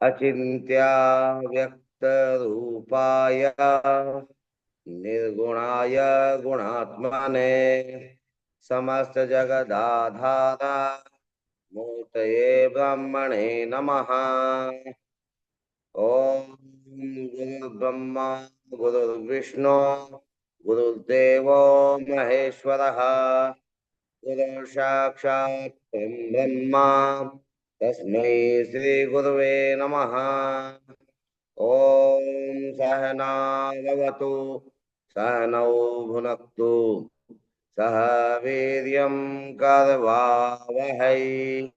अचिन्त्या व्यक्तरूपाय निर्गुणाय गुणात्मने समस्तजगदाधारा मूर्तये ब्रह्मणे नमः। ओम गुरुर्ब्रह्मा गुरुर्विष्णु गुरुर्देवो महेश्वरः गुरुर्साक्षात् ब्रह्मा तस्मै श्री गुरुवे नमः। ओम सहनावतु सहनौ भुनक्तु सह वीर्यं करवावहै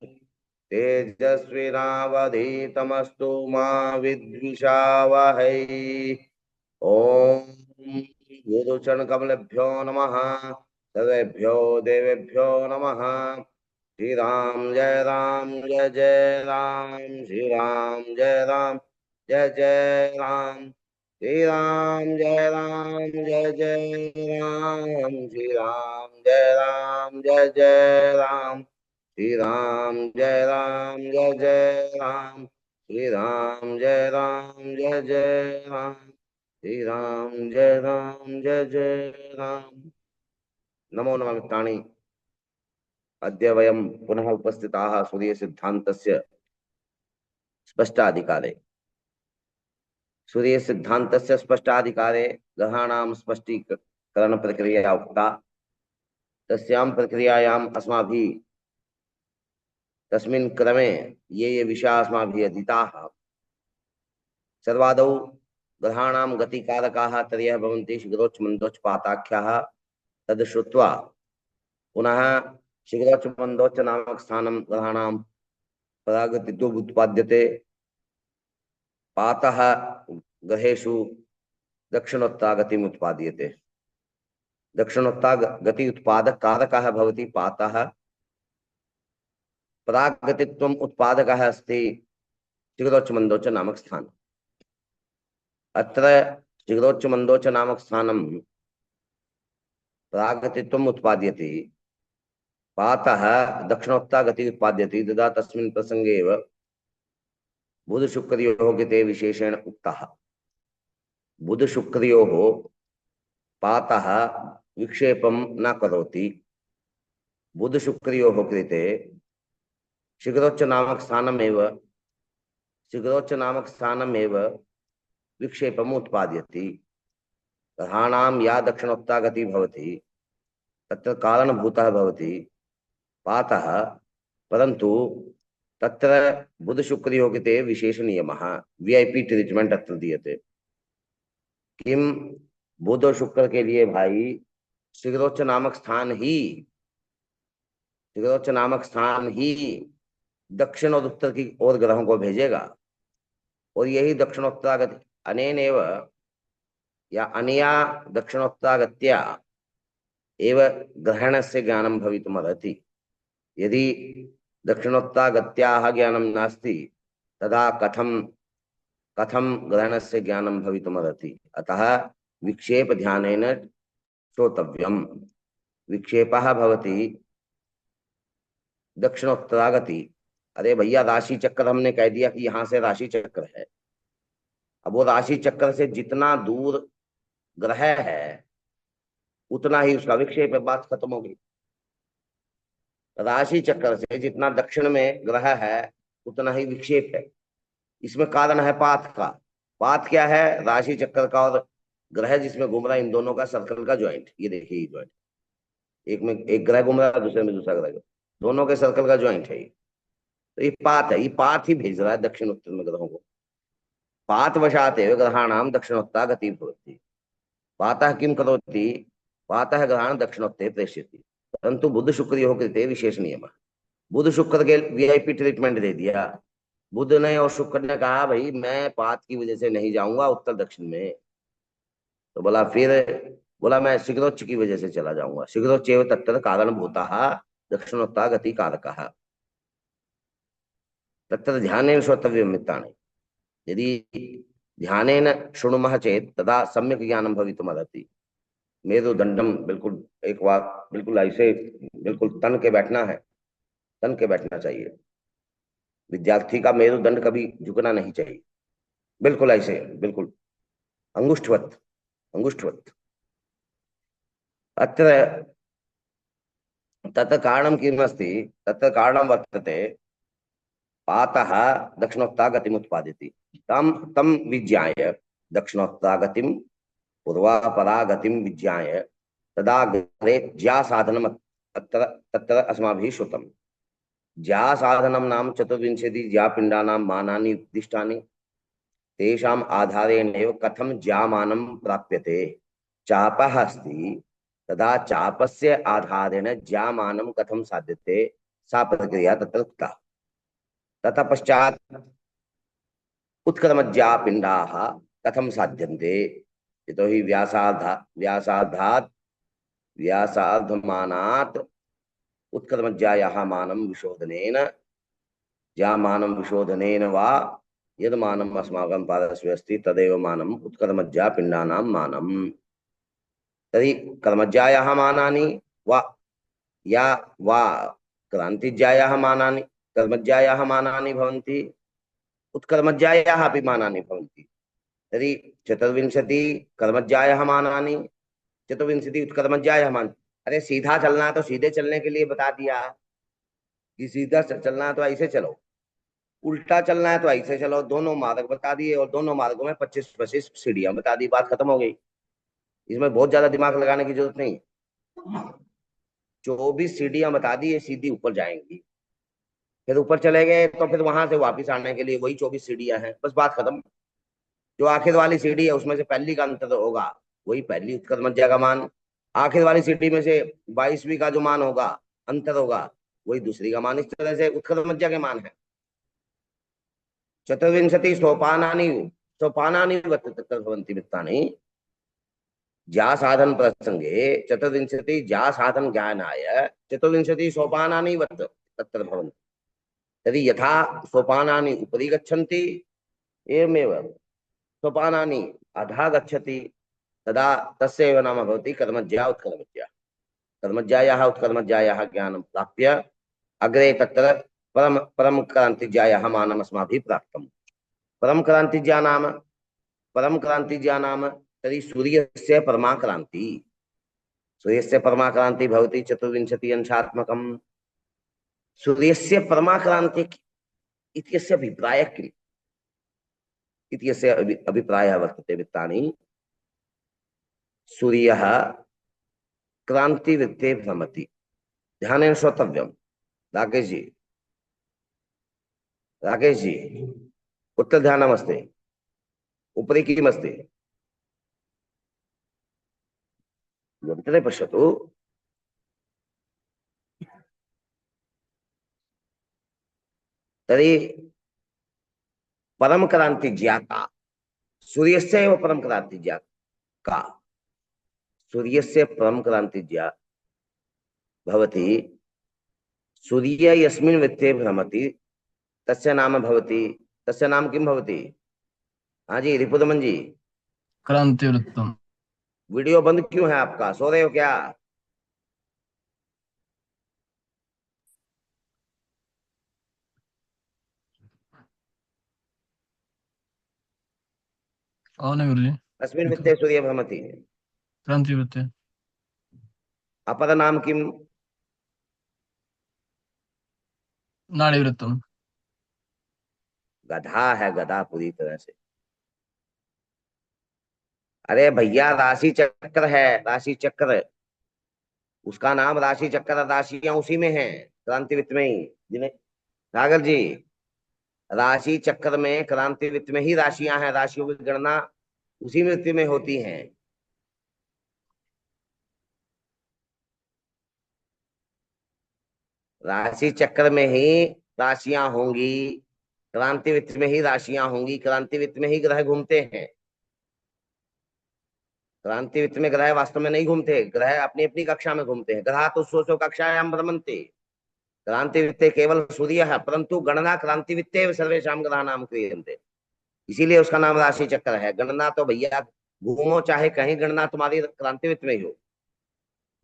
तेजस्विनावधीतमस्तु मा विद्विषावहै। ओम गुरुचरणकमलेभ्यो नमः। सर्वेभ्यो देवेभ्यो नमः। श्री राम जय राम जय जय राम श्री राम जय राम जय जय राम श्री राम जय राम जय जय राम श्री राम जय राम जय जय राम श्री राम जय राम जय जय राम श्री राम जय राम जय जय राम श्री राम जय राम जय जय राम। नमो नमः मित्राणि, अद्य वयं पुनः उपस्थिताः सूर्यसिद्धान्तस्य स्पष्टाधिकारे। सूर्यसिद्धान्तस्य स्पष्टाधिकारे ग्रहाणां स्पष्टीकरण प्रक्रिया उक्ता। तस्यां प्रक्रियायाम् अस्माभिः तस्मिन् क्रमे ये विषयाः अस्माभिः अधीताः, सर्वादौ ग्रहाणां गतिकारकाः त्रयः भवन्ति, शीघ्रोच्चमन्दोच्चपाताख्याः। तद् श्रुत्वा पुनः शीघ्रोच्चमन्दोच्च नामक स्थानं ग्रहाणां परागतित्वम् उत्पाद्यते। पातः ग्रहेषु दक्षिणोत्तर गतिम् उत्पाद्यते। दक्षिणोत्तर गति उत्पादक कारकः भवति पातः। परागतित्वम् उत्पादकः अस्ति शीघ्रोच्चमन्दोच्च नामक स्थानम्। अत्र शीघ्रोच्चमन्दोच्च नामक स्थानं परागतित्वम् उत्पाद्यते, पातः दक्षिणोत्तर गति उत्पाद्यते। तदा तस्मिन् प्रसंगे एव बुध शुक्रयोः कृते विशेषेण उक्तः। बुध शुक्रयोः पातः विक्षेपं न करोति। बुध शुक्रयोः कृते शीघ्रोच्च नामक स्थानमेव विक्षेपम् उत्पाद्यते। ग्रहाणां या दक्षिणोत्तर गतिः भवति तत्र कारणभूतः भवति पातः, परन्तु तत्र बुध शुक्रयोः कृते विशेष नियमः, वीआईपी ट्रीटमेंट अत्र दीयते। किम बुध और शुक्र के लिए भाई शीघ्रोच्च नामक स्थान ही दक्षिण और उत्तर की ओर ग्रहों को भेजेगा, और यही दक्षिणोत्तर गति अनेनैव या अनया दक्षिणोत्तरगत्या एव ग्रहणस्य ज्ञानं भवितुमर्हति। यदि दक्षिणोत्तरगत्याः ज्ञानं नास्ति तदा कथं ग्रहणस्य ज्ञानं भवितुमर्हति। अतः विक्षेप ध्यानेन श्रोतव्यम्। विक्षेपः भवति दक्षिणोत्तरागति। अरे भैया, राशि चक्र हमने कह दिया कि यहाँ से राशि चक्र है। अब वो राशि चक्र से जितना दूर ग्रह है उतना ही उसका विक्षेप है, बात खत्म हो गई। राशि चक्र से जितना दक्षिण में ग्रह है उतना ही विक्षेप है। इसमें कारण है पाथ का। पाथ क्या है? राशि चक्र का और ग्रह जिसमें घूम रहा है, इन दोनों का सर्कल का ज्वाइंट। ये देखिए, ये ज्वाइंट, एक में एक ग्रह घूम रहा है, दूसरे में दूसरा ग्रह, दोनों के सर्कल का ज्वाइंट है ये। तो ये पाथ है, ये पाथ ही भेज रहा है दक्षिण उत्तर में ग्रहों को। पाथ वशाते ग्रहाणाम दक्षिणोत्तर गति भवति। पातः किं करोति? पातः ग्रहाण दक्षिणोत्तरे प्रेषयति। परंतु बुध शुक्रयोः कृते विशेष नियम। बुध शुक्र के वीआईपी ट्रीटमेंट दे दिया। बुध ने और शुक्र ने कहा भाई मैं पात की वजह से नहीं जाऊंगा उत्तर दक्षिण में। तो बोला मैं शीघ्रोच्च की वजह से चला जाऊंगा। शीघ्रोच्च एव तत्र कारणभूतः दक्षिणोत्तर गति कारकः। तत्र ध्यानेन श्रोतव्यं मित्राणि। यदि ध्यानेन शृणुमः चेत तदा सम्यक ज्ञानं भवितुमर्हति। मेरुदंडम बिल्कुल एक बार बिल्कुल ऐसे बिल्कुल तन के बैठना है, तन के बैठना चाहिए। विद्यार्थी का मेरुदंड कभी झुकना नहीं चाहिए, बिल्कुल ऐसे, बिल्कुल अंगुष्ठवत, अंगुष्ठवत। अत्र तत् कारणं किमस्ति, तत् कारणं वर्तते पातः दक्षिणोक्ता गतिमुत्पादयति, तं तं विज्ञाय दक्षिणोक्ता गतिं पूर्वापरा गतिं विज्ञाय तदा अग्रे ज्या साधनम् अत्र तत्र अस्माभिः श्रुतं। ज्या साधनं नाम चतुर्विंशति ज्या पिण्डानां मानानि उद्दिष्टानि, तेषाम् आधारेणैव कथं ज्यामानं प्राप्यते। चापः अस्ति, तदा चापस्य आधारेण ज्यामानं कथं साध्यते, सा प्रक्रिया तत्र उक्ता। ततः पश्चात् उत्क्रमज्या पिण्डाः कथं साध्यन्ते, यतोहि व्यासार्धात् व्यासार्धमानात् उत्क्रमज्यायाः मानं विशोधनेन, ज्यामानं विशोधनेन वा यद् मानम् अस्माकं पादस्य अस्ति तदेव मानम् उत्क्रमज्या पिण्डानां मानम्। तर्हि कर्मज्यायाः मानानि वा या वा क्रान्तिज्यायाः मानानि, कर्मज्यायाः मानानि भवन्ति, उत्कर्मज्यायाः अपि मानानि भवन्ति। तर्हि चतुर्विंशति कर्मज्यायाः मानानि, चतुर्विंशति उत्कर्मज्यायाः मानानि। अरे सीधा चलना है तो सीधे चलने के लिए बता दिया कि सीधा चलना है तो ऐसे चलो, उल्टा चलना है तो ऐसे चलो, दोनों मार्ग बता दिए और दोनों मार्गों में 25-25 सीढ़ियां बता दी, बात खत्म हो गई। इसमें बहुत ज्यादा दिमाग लगाने की जरूरत नहीं। 24 सीढ़ियां बता दी, ये सीधी ऊपर जाएंगी, फिर ऊपर चले गए तो फिर वहां से वापस आने के लिए वही 24 सीढ़ियां हैं, बस बात खत्म। जो आखिर वाली सीढ़ी है उसमें से पहली का अंतर होगा, वही पहली उत्क्रमज्या का मान। आखिर वाली सीढ़ी में से 22वीं का जो मान होगा, अंतर होगा, वही दूसरी का मान। इस तरह से उत्क्रमज्या के मान है। चतुर्विंशति सोपानानि सोपानानि तत्र भवन्ति वित्तानि, ज्या साधन प्रसंगे चतुर्विंशति ज्या साधन ज्ञानाय चतुर्विंशति सोपानानि तत्र भवन्ति। तर्हि यथा सोपानानि उपरि गच्छन्ति, एवमेव सोपानानि अधः गच्छति, तदा तस्य एव नाम भवति कर्मज्या उत्कर्मज्या। कर्मज्यायाः उत्कर्मज्यायाः ज्ञानं प्राप्य अग्रे तत्र परम क्रान्तिज्यायाः मानम् अस्माभिः प्राप्तम्। परम क्रान्तिज्या नाम तर्हि सूर्यस्य परमा क्रान्ति, सूर्यस्य परमा क्रान्ति भवति 24 अंशात्मकम्। सूर्यस्य परमा क्रान्ति इत्यस्य अभिप्रायः किम् इत्यस्य अभिप्रायः वर्तते वित्तानि। सूर्यः क्रांतिवृत्ते भ्रमति। ध्यानेन श्रोतव्यम्। राकेश जी, राकेश जी, कुत्र ध्यानमस्ति? उपरि किमस्ति? यन्त्रे पश्यतु। तर्हि परम क्रांति ज्ञाता सूर्यस्य एव परम क्रांति ज्ञाता, सूर्यस्य परम क्रांति ज्ञा भवति। सूर्य यस्मिन् वृत्ते भ्रमति तस्य नाम भवति, तस्य नाम किं भवति? हाँ जी रिपुदमन जी, क्रांति वृत्तम। वीडियो बंद क्यों है आपका? सो रहे हो क्या? कौन है गुरुजी? अस्मिन् वृत्ते सूर्य भ्रमति। क्रांति वृत्ते। अपर नाम किम? नाड़ी वृत्तम। गधा है, गधा पूरी तरह से। अरे भैया राशि चक्र है, राशि चक्र, उसका नाम राशि चक्र, राशियां उसी में है, क्रांतिवृत्त में ही। जिन्हें सागर जी, राशि चक्र में क्रांतिवृत्त में ही राशियां हैं, राशियों की गणना उसी वृत्ति में होती है। राशि चक्र में ही राशियां होंगी, क्रांतिवृत्त में ही राशियां होंगी, क्रांतिवृत्त में ही ग्रह घूमते हैं। क्रांतिवृत्त में ग्रह वास्तव में नहीं घूमते, ग्रह अपनी अपनी कक्षा में घूमते हैं। ग्रह तो सो कक्षायां भ्रमन्ते, क्रांतिवृत्ते केवल सूर्य है, परंतु गणना क्रांतिवृत्ते सर्वेषां ग्रहाणां क्रियन्ते, इसीलिए उसका नाम राशि चक्र है। गणना तो भैया घूमो चाहे कहीं, गणना तुम्हारी क्रांतिवृत्त में ही हो।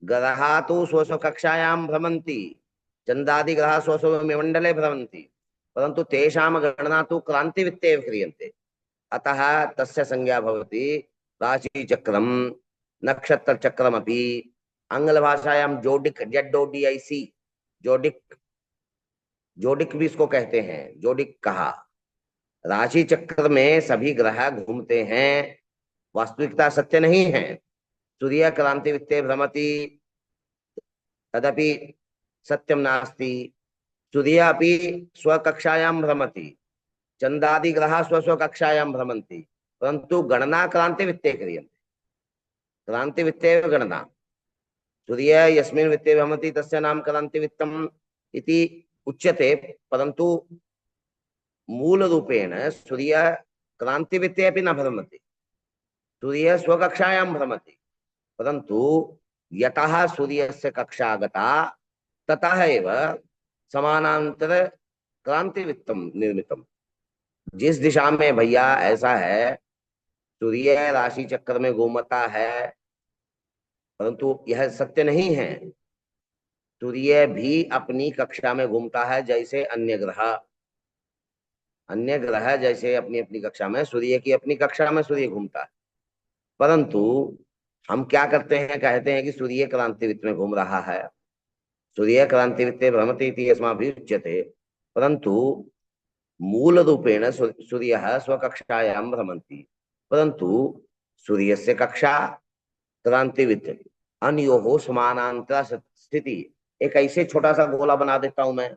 ग्रहा तो स्व कक्षायां भ्रमन्ति, चंद्रादि ग्रह स्व मंडले भ्रमन्ति, परंतु तेषां गणना तु क्रांतिवित्ते एव क्रियन्ते। अतः तस्य संज्ञा भवति राशिचक्रम नक्षत्रचक्रमपि। आंग्लभाषायां जोडिक, ZODIC, जोडिक, जोडिक भी इसको कहते हैं, जोडिक कहा। राशि चक्र में सभी ग्रह घूमते हैं, वास्तविकता सत्य नहीं है। सूर्य क्रांति वित्ते भ्रमति, तदपि सत्यम नास्ति। सूर्य अपि स्वकक्षायां भ्रमति, चंद्रादि ग्रह स्व स्वकक्षायां भ्रमन्ति, परंतु गणना क्रांति वित्ते क्रियन्ते। क्रांति वित्ते गणना। सूर्य यस्मिन् वित्ते भ्रमति तस्य नाम क्रांति वित्तम इति उच्यते, परंतु मूल रूपेण सूर्य क्रांति वित्ते अपि न भ्रमति। सूर्य स्वकक्षायां भ्रमति, परंतु यतः सूर्यस्य कक्षा गता ततः एव समानांतर क्रांति वित्तम निर्मितम। जिस दिशा में भैया ऐसा है, सूर्य राशि चक्र में घूमता है, परंतु यह सत्य नहीं है। सूर्य भी अपनी कक्षा में घूमता है, जैसे अन्य ग्रह। अन्य ग्रह जैसे अपनी अपनी कक्षा में, सूर्य की अपनी कक्षा में सूर्य घूमता है। परंतु हम क्या करते हैं, कहते हैं कि सूर्य क्रांतिवृत्त में घूम रहा है, सूर्य क्रांतिवृत्ते भ्रमति इति अस्माभिः उच्यते, परंतु मूल रूपेण सूर्यः स्वकक्षायां भ्रमति, परंतु सूर्यस्य कक्षा क्रांतिवृत्त, अनयोः समानांतर स्थिति। एक ऐसे छोटा सा गोला बना देता हूं मैं,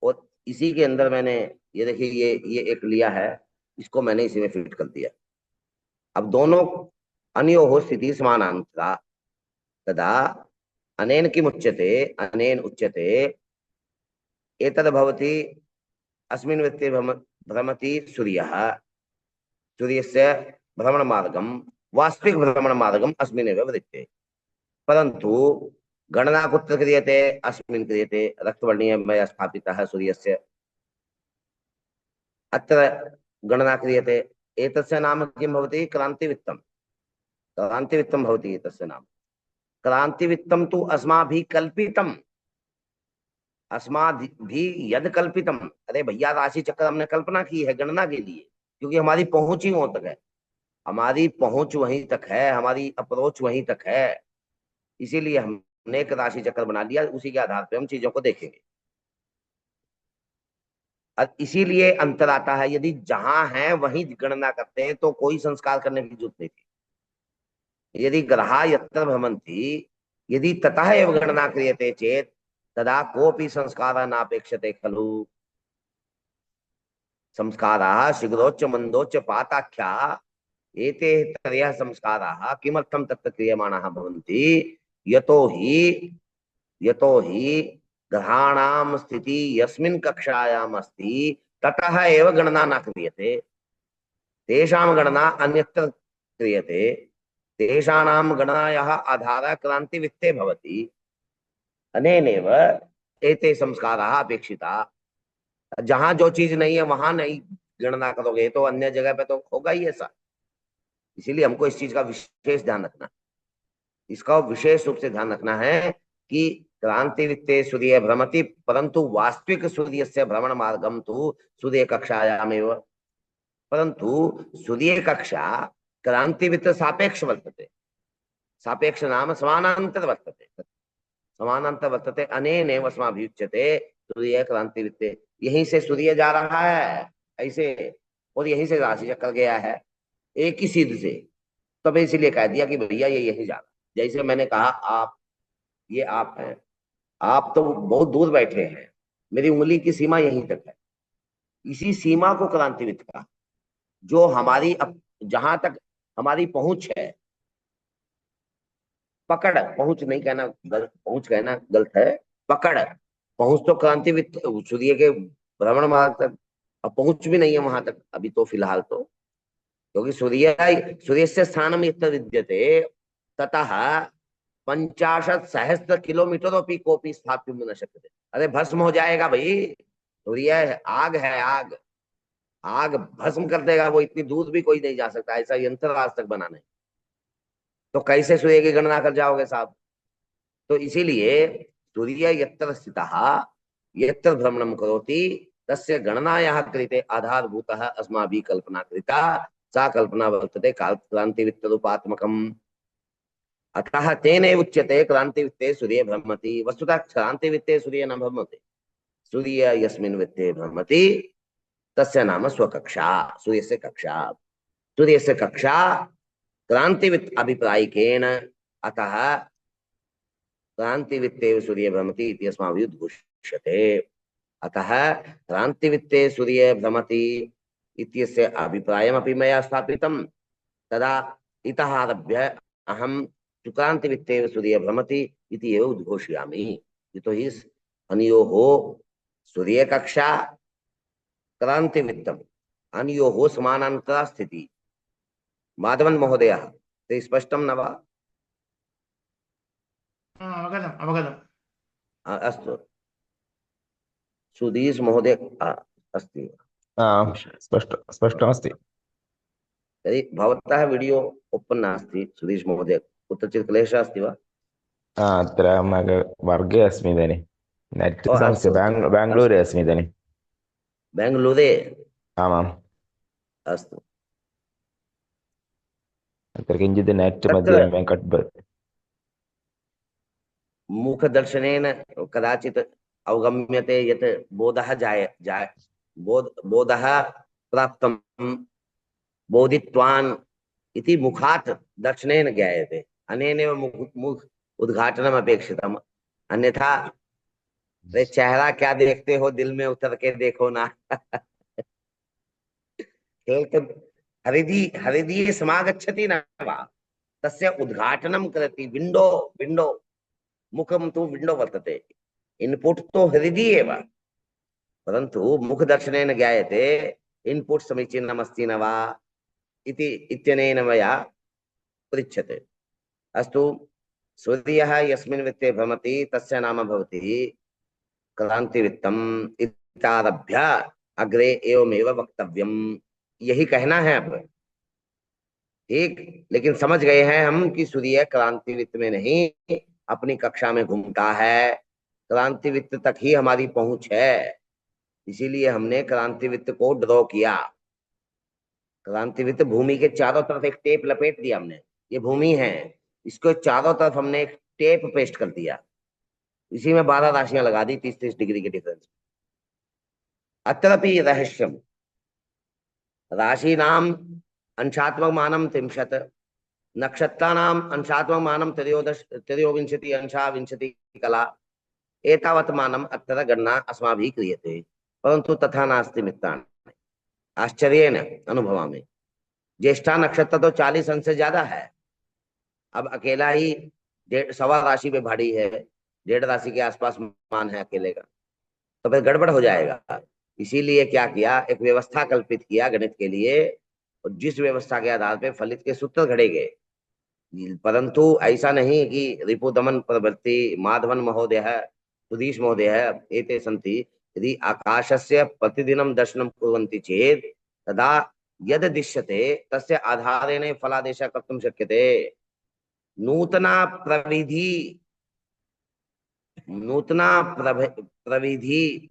और इसी के अंदर मैंने ये देखिए, ये एक लिया है, इसको मैंने इसी में फिट कर दिया। अब दोनों अनयोः स्थिति समानांतरा, तदा अनेन किम उच्यते, अनेन उच्यते एतद् भवति अस्मिन् वृत्ते भ्रमति सूर्यः, सूर्यस्य भ्रमणमार्गं, वास्तविक भ्रमणमार्गम् अस्मिन्नेव वृत्ते। परन्तु गणना कुत्र क्रियते, अस्मिन् क्रियते। रक्तवर्णीय मया स्थापितः सूर्यस्य, अत्र गणना क्रियते। एतस्य नाम किं भवति, क्रांतिवित्तम। क्रांतिवित्तम भवति एतस्य नाम। क्रांतिवित्तम तु अस्माभिः कल्पितम, अस्माभिः यद कल्पितम। अरे भैया, राशि चक्र हमने कल्पना की है गणना के लिए, क्योंकि हमारी पहुंच ही वहां तक है, हमारी पहुंच वहीं तक है, हमारी अप्रोच वहीं तक है। इसीलिए हमने एक राशि चक्र बना लिया, उसी के आधार पर हम चीजों को देखेंगे। इसीलिए अंतर आता है, यदि जहां है वहीं गणना करते हैं तो कोई संस्कार करने की जरूरत नहीं थी। यदि ग्रहा यत्र भ्रमन्ति, यदि ततः एव गणना क्रियते चेत तदा कोऽपि संस्कारः नापेक्षते खलु। संस्काराः शीघ्रोच्च मंदोच्च पाताख्या, एते त्रयः संस्काराः किमर्थं तत्र क्रियमाणाः भवन्ति, यतो हि ग्रहाणां स्थिति यस्मिन् कक्षायाम् अस्ति ततः एव गणना न क्रियते, तेषां गणना अन्यत्र क्रियते। तेषाणां गणनायाः आधारः क्रांतिवित्ते भवति, अनेनैव एते संस्काराः अपेक्षिता। जहां जो चीज नहीं है वहां नहीं गणना करोगे तो अन्य जगह पे तो होगा ही ऐसा। इसीलिए हमको इस चीज का विशेष ध्यान रखना, इसका विशेष रूप से ध्यान रखना है कि क्रांतिवित्ते सूर्य भ्रमति, परंतु वास्तविक सूर्य से भ्रमण मार्गम तो सूर्य कक्षायामेव। परंतु सूर्य कक्षा क्रांतिवित्त सापेक्ष वर्तते, सापेक्ष नाम समानांतर वर्तते, समानांतर वर्तते। अनेनैव अस्माभिः उच्यते सूर्य क्रांतिवित्ते। यहीं से सूर्य जा रहा है ऐसे, और यहीं से राशि चक्र गया है एक ही सीध से, तब इसीलिए कह दिया कि भैया ये यहीं जा रहा है। जैसे मैंने कहा, आप, ये आप हैं, आप तो बहुत दूर बैठे हैं, मेरी उंगली की सीमा यहीं तक है, इसी सीमा को क्रांतिवित्त कहा। जो हमारी जहां तक हमारी पहुंच है, पकड़, पहुंच नहीं कहना गलत, पहुंच कहना गलत है, पकड़। पहुंच तो क्रांतिवित्त सूर्य के भ्रमण मार्ग तक, अब पहुंच भी नहीं है वहां तक अभी तो फिलहाल तो, क्योंकि सूर्य से स्थानम यत्र विद्यते ततः 50,000 किलोमीटर कोपी स्थापितुं न शक्यते। अरे भस्म हो जाएगा भाई, सूर्य आग है, आग, आग भस्म कर देगा वो, इतनी दूर भी कोई नहीं जा सकता, ऐसा यंत्र आज तक बना नहीं, तो कैसे सूर्य की गणना कर जाओगे साहब। तो इसीलिए सूर्य यत्र स्थितः यत्र भ्रमणं करोति तस्य गणनायाः कृते आधारभूतः अस्माभिः कल्पना कृता, सा कल्पना वर्तते क्रान्तिवित्तरूपात्मकम्। अतः तेनैव उच्यते क्रान्तिवित्ते सूर्ये भ्रमति। वस्तुतः क्रान्तिवित्ते सूर्ये न भ्रमति। सूर्य यस्मिन् वित्ते भ्रमति तस्य नाम स्वकक्षा, सूर्यस्य कक्षा। सूर्यस्य कक्षा क्रांतिवित् अभिप्रायिकेन, अतः क्रांतिवित्ते सूर्ये भ्रमति इति अस्माभिः उद्घोष्यते। अतः क्रांतिवित्ते सूर्ये भ्रमति इत्यस्य अभिप्रायमपि मया स्थापितं। तदा इतः आरभ्य अहं क्रांतिवित्ते सूर्ये भ्रमति इति एव उद्घोषयामि। यतोहि अनयोः सूर्यकक्षा क्रांतिवित्तम् अनयोः समानान्तरा स्थितिः। माधवन महोदय, ते स्पष्टं न वा? अवगतम् अवगतम्। अस्तु, सुधीश महोदय अस्ति? स्पष्टमस्ति। तर्हि भवतः वीडियो ओपन् नास्ति सुधीश महोदय, कुत्रचित् क्लेशः अस्ति वा? अत्र वर्गे अस्मि इदानीं, नेट् समस्या। बेङ्गलूरे अस्मि इदानीं। बेङ्गलूरे? आमाम्। अस्तु, अत्र किञ्चित् नेट् मध्ये वेङ्कट् मुखदर्शनेन कदाचित् अवगम्यते यत् बोधः प्राप्तं, बोधित्वान् इति मुखात् दर्शनेन ज्ञायते। अनेनैव मुख उद्घाटनम् अपेक्षितम्। अन्यथा चेहरा क्या देखते हो, दिल में उतर के देखो ना। हरिदी समागच्छति न वा, तस्य उद्घाटनं करोति। विंडो मुखं तु विंडो वर्तते, इनपुट तो हृदि एव, परन्तु मुखदर्शनेन ज्ञायते इनपुट समीचीनम् अस्ति न वा इति इत्यनेन मया पृच्छ्यते। अस्तु, सूर्यः यस्मिन् वित्ते भ्रमति तस्य नाम भवति क्रांतिवित्तम् इत्यारभ्य अग्रे एवमेव वक्तव्यम्, यही कहना है अब। ठीक, लेकिन समझ गए हैं हम कि सूर्य क्रांतिवित्त में नहीं अपनी कक्षा में घूमता है, क्रांतिवित्त तक ही हमारी पहुंच है। इसीलिए हमने क्रांतिवित्त को ड्रॉ किया। क्रांतिवित्त भूमि के चारों तरफ एक टेप लपेट दिया हमने, ये भूमि है, इसको चारों तरफ हमने एक टेप पेस्ट कर दिया, इसी में 12 राशियां लगा दी 30-30 डिग्री के डिफरेंस। अत्रापि रहस्यम, राशीनाम अंशात्मक मानम 30, नक्षत्राणाम अंशात्मक मानम 23 अंशा 20 कला, एतावत् मानम अत्र गणना अस्माभिः क्रियते। परंतु तथा नास्ति मित्राणि, आश्चर्येण अनुभवामि। ज्येष्ठा नक्षत्र तो 40 अंश से ज्यादा है। अब अकेला ही 1.25 राशि पे भारी है, 1.5 राशि के आसपास मान है अकेले का, तो फिर गड़बड़ हो जाएगा। इसीलिए क्या किया, एक व्यवस्था कल्पित किया गणित के लिए, और जिस व्यवस्था के आधार पे फलित के सूत्र घड़े गए। परंतु ऐसा नहीं कि रिपुदमन प्रवृत्ति माधवन महोदय, सुधीश महोदय एते सन्ति, यदि आकाशस्य प्रतिदिनं दर्शनं कुर्वन्ति चेत् तदा यद् दृश्यते तस्य आधारेण फलादेशः कर्तुं शक्यते। नूतना प्रविधि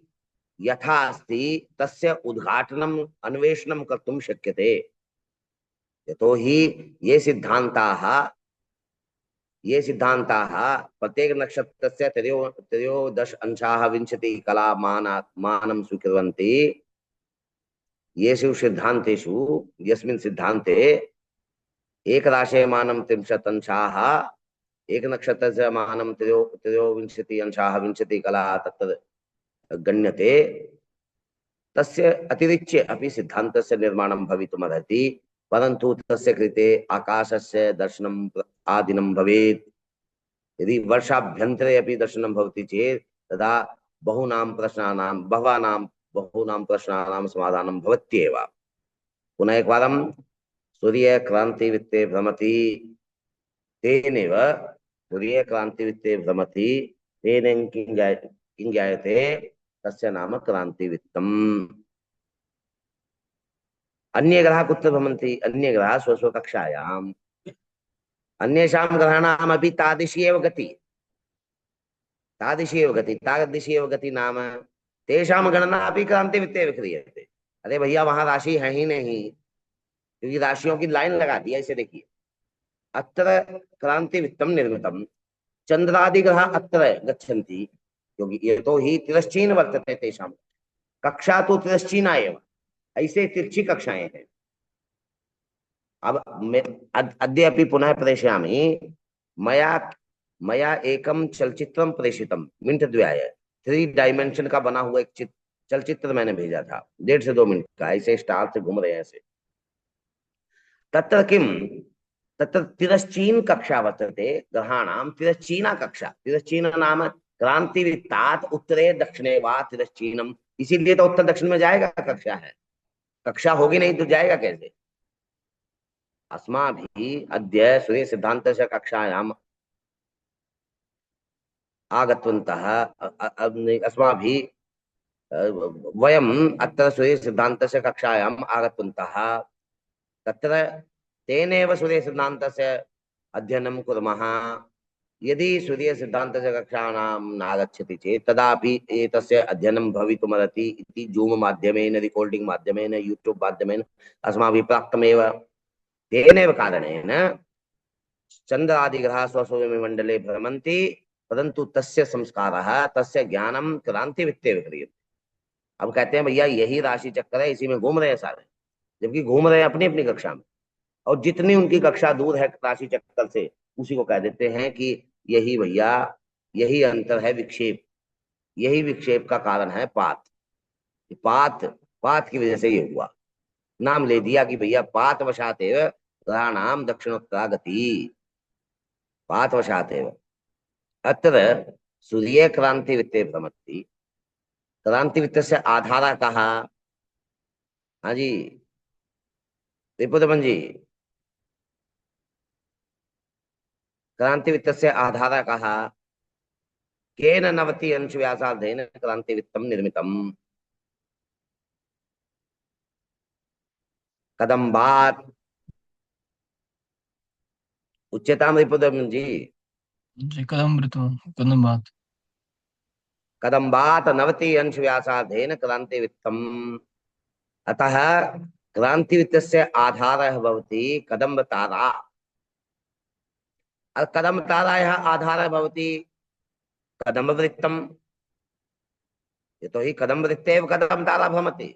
यथा अस्ति तस्य उद्घाटनम् अन्वेषणं कर्तुं शक्यते। यतोहि ये सिद्धान्ताः प्रत्येक नक्षत्रस्य 13 अंशाः 20 कला मानं स्वीकुर्वन्ति। येषु सिद्धान्तेषु यस्मिन् सिद्धान्ते एक राशे मानं 30 अंशाः, एक नक्षत्रस्य मानं 23 अंशाः 20 कला तत्र गण्यते, तस्य अतिरिच्य अपि सिद्धान्तस्य निर्माणं भवितुमर्हति। परन्तु तस्य कृते आकाशस्य दर्शनम् आदिनं भवेत्। यदि वर्षाभ्यन्तरे अपि दर्शनं भवति चेत् तदा बहूनां प्रश्नानां समाधानं भवत्येव। पुनः एकवारं, सूर्य क्रांतिवित्ते भ्रमति, तेनैव सूर्य क्रांतिवित्ते भ्रमति, तेन किं ज्ञायते, तस्य नाम क्रांतिवित्तम्। अन्ये ग्रहाः कुत्र भ्रमन्ति? अन्ये ग्रहाः स्वस्वकक्षायाम्। अन्येषां ग्रहाणामपि तादृशी एव गति, तादृशी एव गति नाम तेषां गणना अपि क्रांतिवृत्ते एव क्रियते। अरे भैया वहां राशि है ही नहीं, क्योंकि राशियों की लाइन लगा दी है। इसे देखिए, अत्र क्रांतिवृत्तम निर्मितम, चंद्रादिग्रह अत्र गच्छन्ति, क्योंकि ये तो ही तिरश्चीन वर्तते तेषां, कक्षा तो तिरश्चीना एव, ऐसे तिरछी कक्षाएं हैं। अब मैं अद्य अपि पुनः प्रेषयामि। मया मया एकम चलचित्रम प्रेषितम मिनटद्वयाय, 3 डायमेंशन का बना हुआ एक चलचित्र मैंने भेजा था, 1.5 से 2 मिनट का, ऐसे स्टार से घूम रहे हैं ऐसे। तत्र किम, तत्र तिरश्चीन कक्षा वर्तते ग्रहाणाम, तिरश्चीना कक्षा, तिरश्चीन नाम क्रांतिवृत्तात् उत्तरे दक्षिणे वा तिरश्चीनम, इसीलिए तो उत्तर दक्षिण में जाएगा, कक्षा है, कक्षा होगी नहीं तो जाएगा कैसे। अस्माभिः अद्य सूर्य सिद्धान्तस्य कक्षायाम् आगतवन्तः, अस्माभिः वयम् अत्र सूर्य सिद्धान्तस्य कक्षायाम् आगतवन्तः, तत्र तेनेव सूर्य सिद्धान्तस्य अध्ययनं कुर्मः। यदि सूर्य सिद्धान्तस्य कक्षाणां नागच्छति चेत् तदापि एतस्य अध्ययनं भवितुमर्हति इति जूम माध्यमेन, रिकॉर्डिंग माध्यमेन, यूट्यूब माध्यमेन अस्माभिः प्राप्तमेव। तेनैव कारणेन चंद्रादिग्रहाः स्वस्वयं मंडले भ्रमन्ति, परंतु तस्य संस्कारः, तस्य ज्ञानम क्रांतिवृत्ते क्रियते। अब कहते हैं भैया यही राशि चक्कर है, इसी में घूम रहे हैं सारे, जबकि घूम रहे हैं अपनी अपनी कक्षा में, और जितनी उनकी कक्षा दूर है राशि चक्कर से, उसी को कह देते हैं कि यही भैया, यही अंतर है विक्षेप, यही विक्षेप का कारण है पात। पात, पात की वजह से ये हुआ, नाम ले दिया कि भैया पात वशात एव ग्रहाणाम दक्षिणोत्तरा गति, पात वशात एव। अत्र सूर्ये क्रांतिवृत्ते भ्रमति, क्रांतिवृत्तस्य आधारः कः? हाँ जी रिपुदमन जी, क्रांतिवृत्तस्य आधारः कः? केन 90 अंश व्यासार्धेन क्रांतिवृत्तं निर्मितम्? कदम्बात् उच्यतां रिपुदमन जी। जी कदम ऋतु, कदम बात। कदम्बात् 90 अंश व्यासार्धेन क्रांतिवृत्तम्, अतः क्रांतिवृत्तस्य आधारः भवति कदम्बतारा। कदम्बतारायाः आधारः भवति कदम्बवृत्तम्, यतोहि कदम्बवृत्ते एव कदम्बतारा भ्रमति।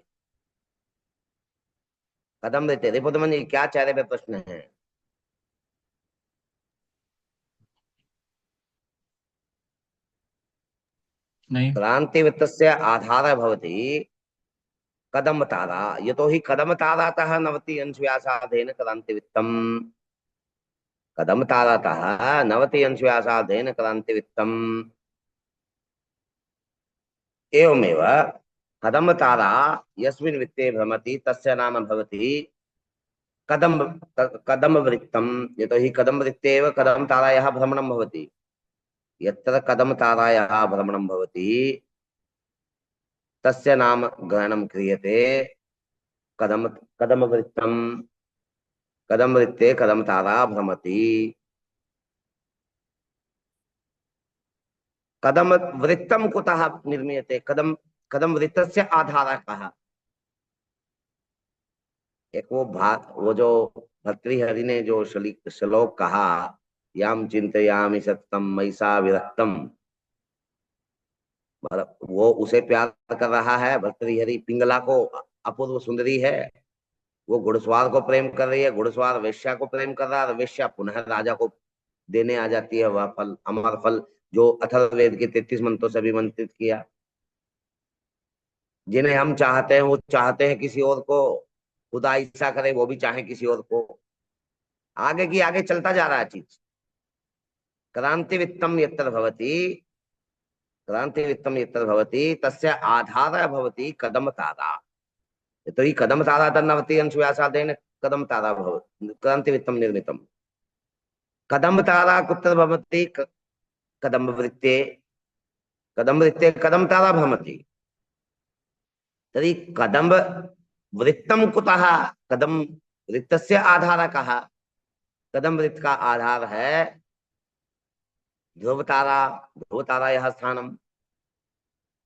कदम्बवृत्ते, रिपुदमन जी क्या चेहरे पे प्रश्न है? नहीं। क्रांतिवृत्तस्य आधारः भवति कदम्बतारा, यतोहि कदम्बतारातः 90 अंश व्यासार्धेन क्रांतिवृत्तम्, कदम्बतारातः 90 अंश व्यासार्धेन क्रांतिवृत्तम्। एवमेव कदम्बतारा यस्मिन् वृत्ते भ्रमति तस्य नाम भवति कदम्ब, कदम्बवृत्तम्, यतोहि कदम्बवृत्ते एव कदम्बतारायाः भ्रमणं भवति। यत्र कदम्बतारायाः भ्रमणं भवति तस्य नाम ग्रहणं क्रियते कदम, कदम्बवृत्तम्, कदम्बवृत्ते कदम्बतारा भ्रमति। कदम्बवृत्तं कुतः निर्मीयते? कदम्बवृत्तस्य आधारः कः? एक वो जो भर्तृहरि ने जो श्लोक कहा, याम चिंतयामि सततम मयि सा विरक्तम, मतलब वो उसे प्यार कर रहा है भर्तृहरि, पिंगला को, अपूर्व सुंदरी है, वो घुड़सवार को प्रेम कर रही है, घुड़सवार वेश्या को प्रेम कर रहा है, वेश्या पुनः राजा को देने आ जाती है वह फल, अमर फल जो अथर्ववेद के 33 मंत्रों से अभिमंत्रित किया। जिन्हें हम चाहते हैं वो चाहते हैं किसी और को, खुदा ऐसा करे वो भी चाहे किसी और को, आगे की आगे चलता जा रहा है चीज। क्रांतिवृत्तम यत्र भवति, क्रांतिवृत्तम यत्र भवति तस्य आधारः भवति कदम्बतारा, तो ही कदम्बतारा तन्नवति अंश व्यासार्धेन कदम्बतारा भवति क्रांतिवृत्तम निर्मितम्। कदम्बतारा कुत्र भवति? कदम्बवृत्ते, कदम्बवृत्ते कदम्बतारा भ्रमति। तर्हि कदम्बवृत्तं कुतः? कदम्बवृत्तस्य आधारः कः? कदम्बवृत्त का आधार है ध्रुवतारा, ध्रुवतारायाः स्थानं।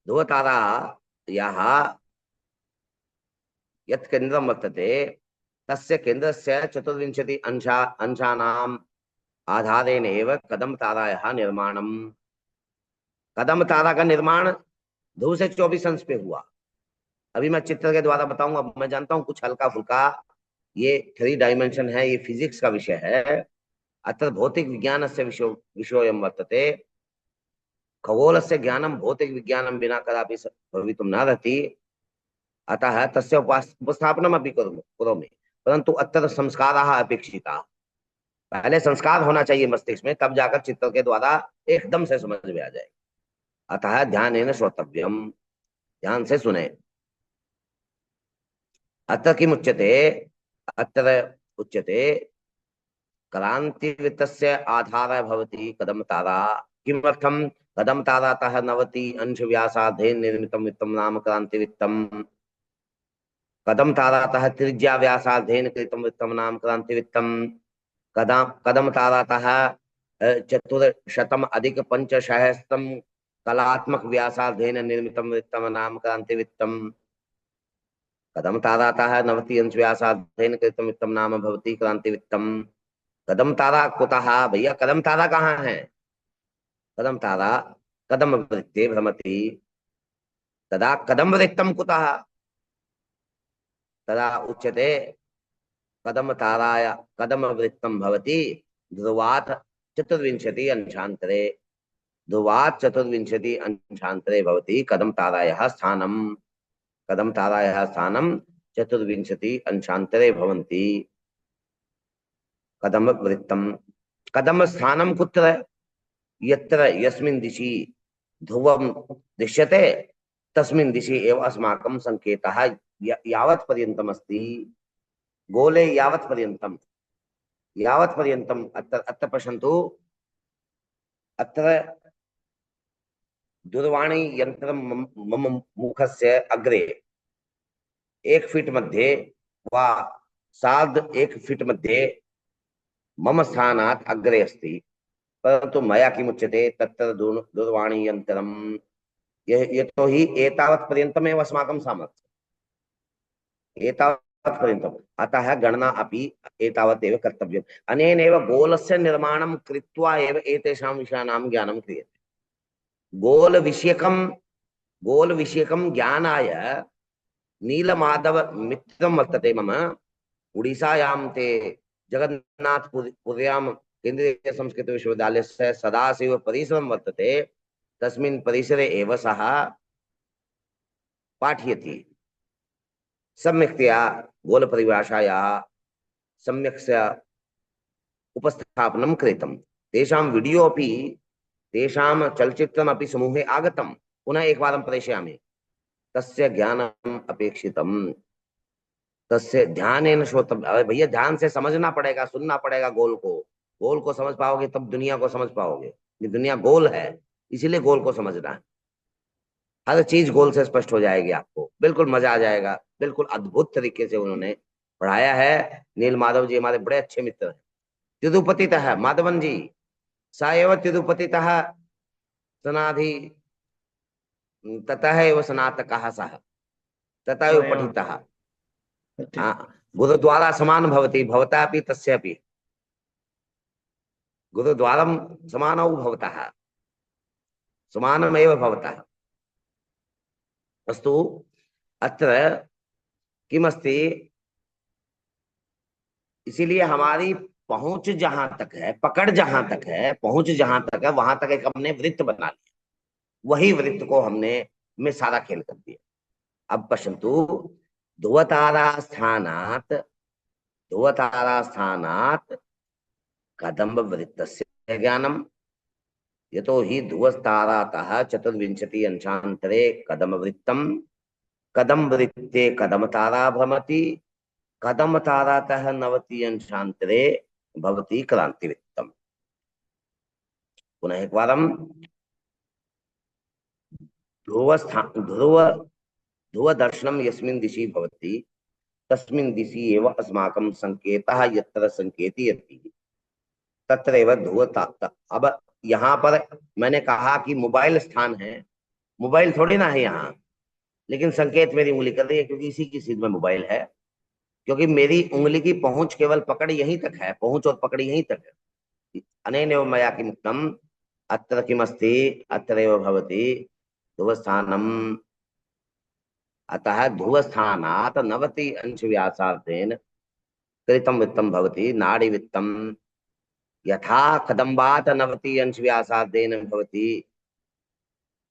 ध्रुवतारा यहाँ यत् केन्द्रं वर्तते तस्य केन्द्रस्य 24 अंशानाम् आधारेण एव कदम तारायाः निर्माणम्। कदम तारा का निर्माण ध्रुव से 24 अंश पे हुआ। अभी मैं चित्र के द्वारा बताऊंगा। मैं जानता हूं कुछ हल्का फुल्का ये 3 डायमेंशन है, ये फिजिक्स का विषय है। अत्र भौतिक विज्ञान से विषयोऽयं वर्तते। खगोल से ज्ञानम भौतिक विज्ञानम बिना कदापि भवितुं न रहती। अतः तस्य उपस्थापनम् अपि करोमि, परंतु अत्र संस्काराः अपेक्षिताः। पहले संस्कार होना चाहिए मस्तिष्क में, तब जाकर चित्र के द्वारा एकदम से समझ में आ जाए। अतः ध्यानेन श्रोतव्यम, ध्यान से सुने। अत्र किमुच्यते? अत्र उच्यते क्रांतिवृत्तस्य आधारः भवति कदमतारा। किमर्थं? कदमतारातः 90 अंशव्यासार्धेन निर्मितं वृत्तं नाम क्रांतिवृत्तम्। कदमतारातः त्रिज्या व्यासार्धेन कृतं वृत्तं नाम क्रांतिवृत्तम्। कदमतारातः 400+ कलात्मक व्यासार्धेन निर्मितं वृत्तं नाम क्रांतिवृत्तम्। कदमतारातः 90 अंश व्यासार्धेन कृतं वृत्तं नाम भवति क्रांतिवृत्तम्। कदम तारा कुतः? भैया कदम तारा कहाँ है? कदम तारा कदम वृत्ते भ्रमति। तदा कदम वृत्तम कुतः? तदा उच्यते कदम ताराया कदम वृत्तम भवति ध्रुवात् 24 अंशांतरे। ध्रुवात् 24 अंशांतरे भवति कदम तारायाः स्थानम्। कदम तारायाः स्थानं 24 अंशांतरे भवन्ति। कदम वृत्तम कदम स्थानं कुत्र? यत्र यस्मिन् दिशि ध्रुवं दृश्यते तस्मिन् दिशि एव अस्माकं संकेतः यावत् पर्यन्तम् अस्ति। गोले यावत् पर्यन्तम् अत्र पश्यन्तु। अत्र दूरवाणी यन्त्रं मम मुखस्य अग्रे 1 फीट मध्ये वा सार्ध 1 फीट मध्ये मम स्थानात् अग्रे अस्ति। परन्तु मया किमुच्यते तत्र दूरवाणी यन्त्रं यतोहि एतावत् पर्यन्तमेव अस्माकं सामर्थ्यम्, एतावत् पर्यन्तम्। अतः गणना अपि एतावदेव कर्तव्यम्। अनेनैव गोलस्य निर्माणं कृत्वा एव एतेषां विषयाणां ज्ञानं क्रियते। गोलविषयकं ज्ञानाय नीलमाधव मित्रं वर्तते मम। उड़ीसायां ते जगन्नाथपुर्यां केन्द्रीय संस्कृत विश्वविद्यालयस्य सदाशिव परिसरं वर्तते। तस्मिन् परिसरे एव सः पाठयति। सम्यक्तया गोलपरिभाषायाः सम्यक् उपस्थापनं कृतं। तेषां वीडियो अपि तेषां चलचित्रमपि समूहे आगतं। पुनः एकवारं प्रेषयामि। तस्य ज्ञानम् अपेक्षितं। तस्य ध्यानेन श्रोतव्यम्। अरे भैया ध्यान से समझना पड़ेगा, सुनना पड़ेगा। गोल को समझ पाओगे तब दुनिया को समझ पाओगे। ये दुनिया गोल है, इसीलिए गोल को समझना है। हर चीज गोल से स्पष्ट हो जाएगी आपको, बिल्कुल मजा आ जाएगा। बिल्कुल अद्भुत तरीके से उन्होंने पढ़ाया है। नील माधव जी हमारे बड़े अच्छे मित्र हैं। तिरुपतितः माधवन जी स एव तिरुपतितः सनाधि ततः एव स्नातकः सः, ततः एव पठितः। गुरुद्वारा समान भवति भवता अपि तस्यापि। गुरुद्वारं समानौ भवतः, समानमेव भवतः। अस्तु, अत्र किमस्ति? इसीलिए हमारी पहुंच जहां तक है, पकड़ जहां तक है, पहुंच जहां तक है, वहां तक एक हमने वृत्त बना लिया। वही वृत्त को हमने में सारा खेल कर दिया। अब पश्यन्तु, ध्रुवतारास्थानात् कदम्ब वृत्तस्य ज्ञानम्। यतो हि ध्रुवतारातः 24 अंशान्तरे कदमवृत्तं। कदमवृत्ते कदमतारा भ्रमति। कदमतारातः 90 अंशान्तरे भवति क्रांतिवृत्तम्। पुनः एकवारं, ध्रुवदर्शनं यस्मिन् दिशि भवति तस्मिन् दिशि एव अस्माकं संकेतः यत्र संकेतयति तत्रैव ध्रुवता। अब यहाँ पर मैंने कहा कि मोबाइल स्थान है, मोबाइल थोड़ी ना है यहाँ। लेकिन संकेत मेरी उंगली कर रही है, क्योंकि इसी की सीध में मोबाइल है। क्योंकि मेरी उंगली की पहुंच केवल पकड़ यहीं तक है, पहुंच और पकड़ यहीं तक है। अनेनैव मया किमुक्तम् अत्र किमस्ति अत्रैव भवति ध्रुवस्थानम्। अतः ध्रुवस्थानात् 90 अंश व्यासार्थेन कृतं वित्तं भवति नाड़ी वित्तं। यथा कदम्बात् 90 अंश व्यासार्थेन भवति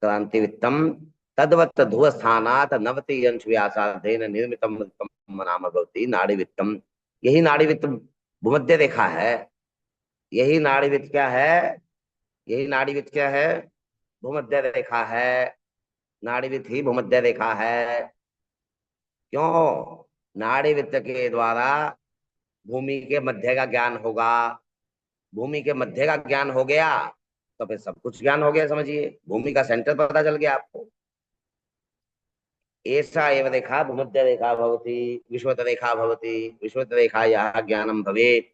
क्रांति वित्तं, तद्वत् ध्रुवस्थानात् 90 अंश व्यासार्थेन निर्मितं वित्तं नाम भवति नाड़ी वित्तं। यही नाड़ी वित्त भूमध्य रेखा है। यही नाड़ी वित्त क्या है? यही नाड़ी वित्त क्या है? भूमध्य रेखा है। नाड़ी वित्त ही भूमध्य रेखा है। क्यों? नाड़ी वित्त के द्वारा भूमि के मध्य का ज्ञान होगा। भूमि के मध्य का ज्ञान हो गया तो फिर सब कुछ ज्ञान हो गया, समझिए। भूमि का सेंटर पता चल गया आपको। एषा एव रेखा भूमध्य रेखा भवति, विश्वत रेखा भवति। विश्वत रेखायाः ज्ञानं भवेत्,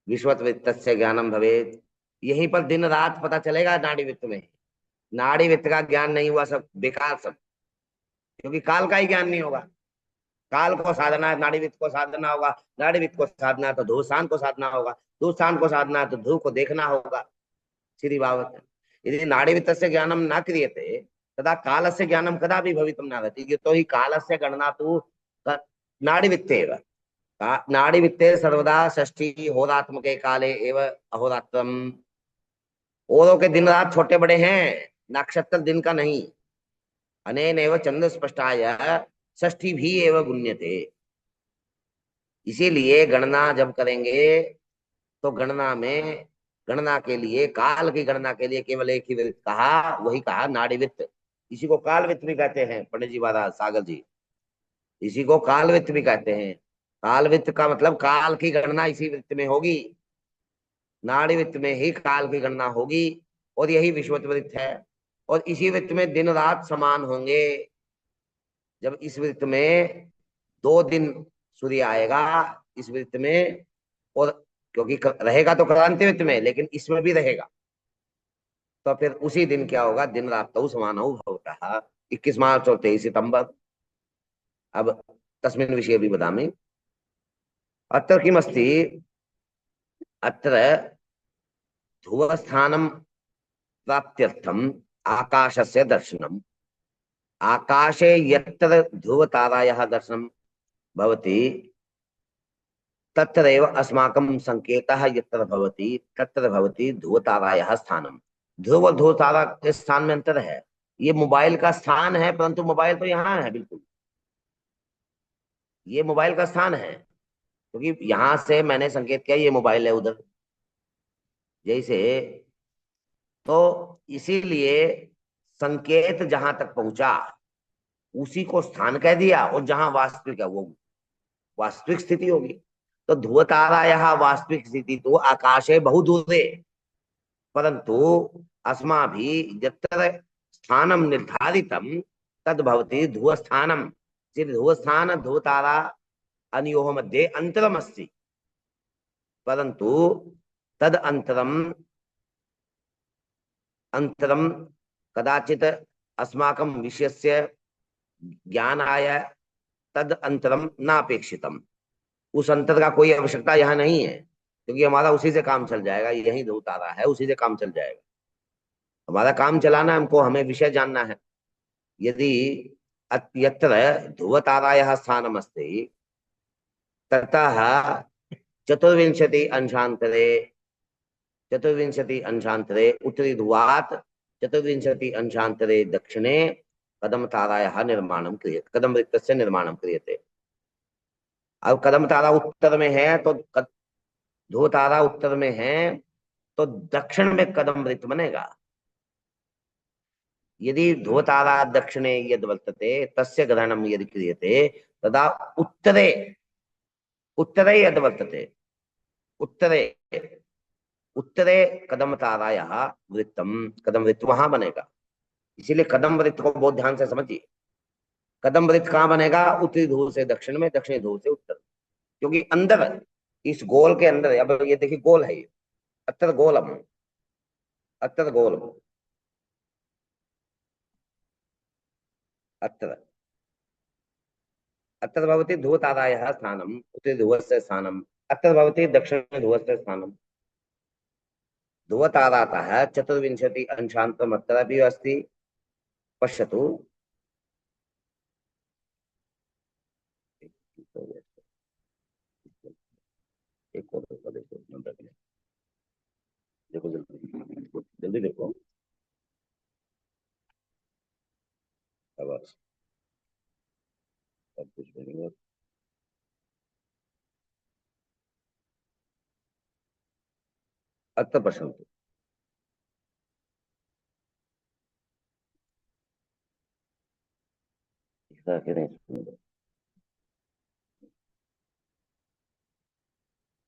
विश्वत वित्तस्य ज्ञानं भवेत्। यहीं पर दिन रात पता चलेगा नाड़ी वित्त में। नाड़ी वित्त का ज्ञान नहीं हुआ, सब बेकार सब। क्योंकि काल का ही ज्ञान नहीं होगा। काल को साधना है, नाड़ी वित्त को साधना होगा। नाड़ी वित्त को साधना है तो ध्रुवस्थान को साधना होगा। ध्रुवस्थान को साधना है तो ध्रुव को देखना होगा। सीधी बात। यदि नाड़ी वित्तस्य ज्ञानं न क्रियते तदा कालस्य ज्ञानं कदापि भवितुं नार्हति। यतो हि कालस्य गणना तु नाड़ी वित्ते एव। नाड़ी वित्ते सर्वदा षष्ठी होरात्मके काले एव अहोरात्रम। औरों के दिन रात छोटे बड़े हैं, नक्षत्र दिन का नहीं। अनेनैव चंद्र स्पष्टाय षष्ठी भी एव गुण्यते। इसीलिए गणना जब करेंगे तो गणना के लिए, काल की गणना के लिए केवल एक ही वित्त कहा, वही कहा नाड़ी वित्त। इसी को काल वित्त भी कहते हैं पंडित जी महाराज, सागर जी। इसी को काल वित्त भी कहते हैं। काल वित्त का मतलब काल की गणना इसी वित्त में होगी। नाड़ी वित्त में ही काल की गणना होगी, और यही विश्वत वृत्त है। और इसी वृत्त में दिन रात समान होंगे। जब इस वृत्त में 2 दिन सूर्य आएगा इस वृत्त में, और क्योंकि रहेगा तो क्रांति वृत्त में, लेकिन इसमें भी रहेगा, तो फिर उसी दिन क्या होगा? दिन रात तो समान भवतः 21 मार्च और 23 सितंबर। अब तस्मिन् विषये भी वदामि। अत्र किमस्ति? अत्र ध्रुवस्थानं प्राप्त्यर्थम् आकाशस्य दर्शनम्। आकाशे यत्र ध्रुवतारायाः दर्शनं भवति तत्रैव अस्माकं संकेतः यत्र भवति तत्र भवति ध्रुवतारायाः स्थानं। ध्रुव और ध्रुवतारा के स्थान में अंतर है। ये मोबाइल का स्थान है, परंतु मोबाइल तो यहाँ है बिल्कुल। ये मोबाइल का स्थान है, क्योंकि यहां से मैंने संकेत किया ये मोबाइल है उधर जैसे। तो इसीलिए संकेत जहां तक पहुंचा उसी को स्थान कह दिया, और जहां वास्तविक है वो वास्तविक स्थिति होगी। तो ध्रुवतारायाः वास्तविक स्थिति तो आकाशे बहु दूरे, परंतु अस्माभिः यत्र स्थानं निर्धारितं तद् भवति ध्रुवस्थानं। ध्रुवस्थान ध्रुवतारा अनयोः मध्ये अन्तरमस्ति, परंतु तद अंतरम कदाचित अस्माकं विषयस्य ज्ञानाय तद अंतरम नापेक्षितम। उस अंतर का कोई आवश्यकता यहाँ नहीं है, क्योंकि हमारा उसी से काम चल जाएगा। यही ध्रुव तारा है, उसी से काम चल जाएगा। हमारा काम चलाना है, हमको हमें विषय जानना है। यदि यत्र ध्रुव तारायाः स्थानमस्ति ततः चतुर्विंशति अंशांतरे उत्तरी ध्रुवात् चतुर्विंशति अंशांतरे दक्षिणे कदम तारायाः निर्माणं क्रियते, कदम वृत्तस्य निर्माणं क्रियते। अब कदम तारा उत्तर में है तो ध्रुव तारा उत्तर में है तो दक्षिण में कदम वृत्त बनेगा। यदि ध्रुव तारा दक्षिणे यद वर्तते तस्य ग्रहणं यदि क्रियते तदा उत्तरे यद वर्तते उत्तरे उत्तरे कदम तारायाः वृत्तम, कदम वृत्त वहां बनेगा। इसीलिए कदम वृत्त को बहुत ध्यान से समझिए। कदम वृत्त कहाँ बनेगा? उत्तरी ध्रुव से दक्षिण में, दक्षिणी ध्रुव से उत्तर। क्योंकि अंदर इस गोल के अंदर, अब ये देखिए गोल है, ये अत्र गोलम, अत्र गोल, अत्र अत्र भवति ध्रुवतारायाः स्थानम्, उत्तरे ध्रुवस्य स्थानम्, अत्र भवति दक्षिणे ध्रुवस्य स्थानम्। ध्रुवतारातः 24 अंशान्तरम् अत्रापि अस्ति, पश्यतु। एक और देखो, देखो जल्दी जल्दी देखो। बस सब कुछ बनेगा। अत्र पश्यन्तु,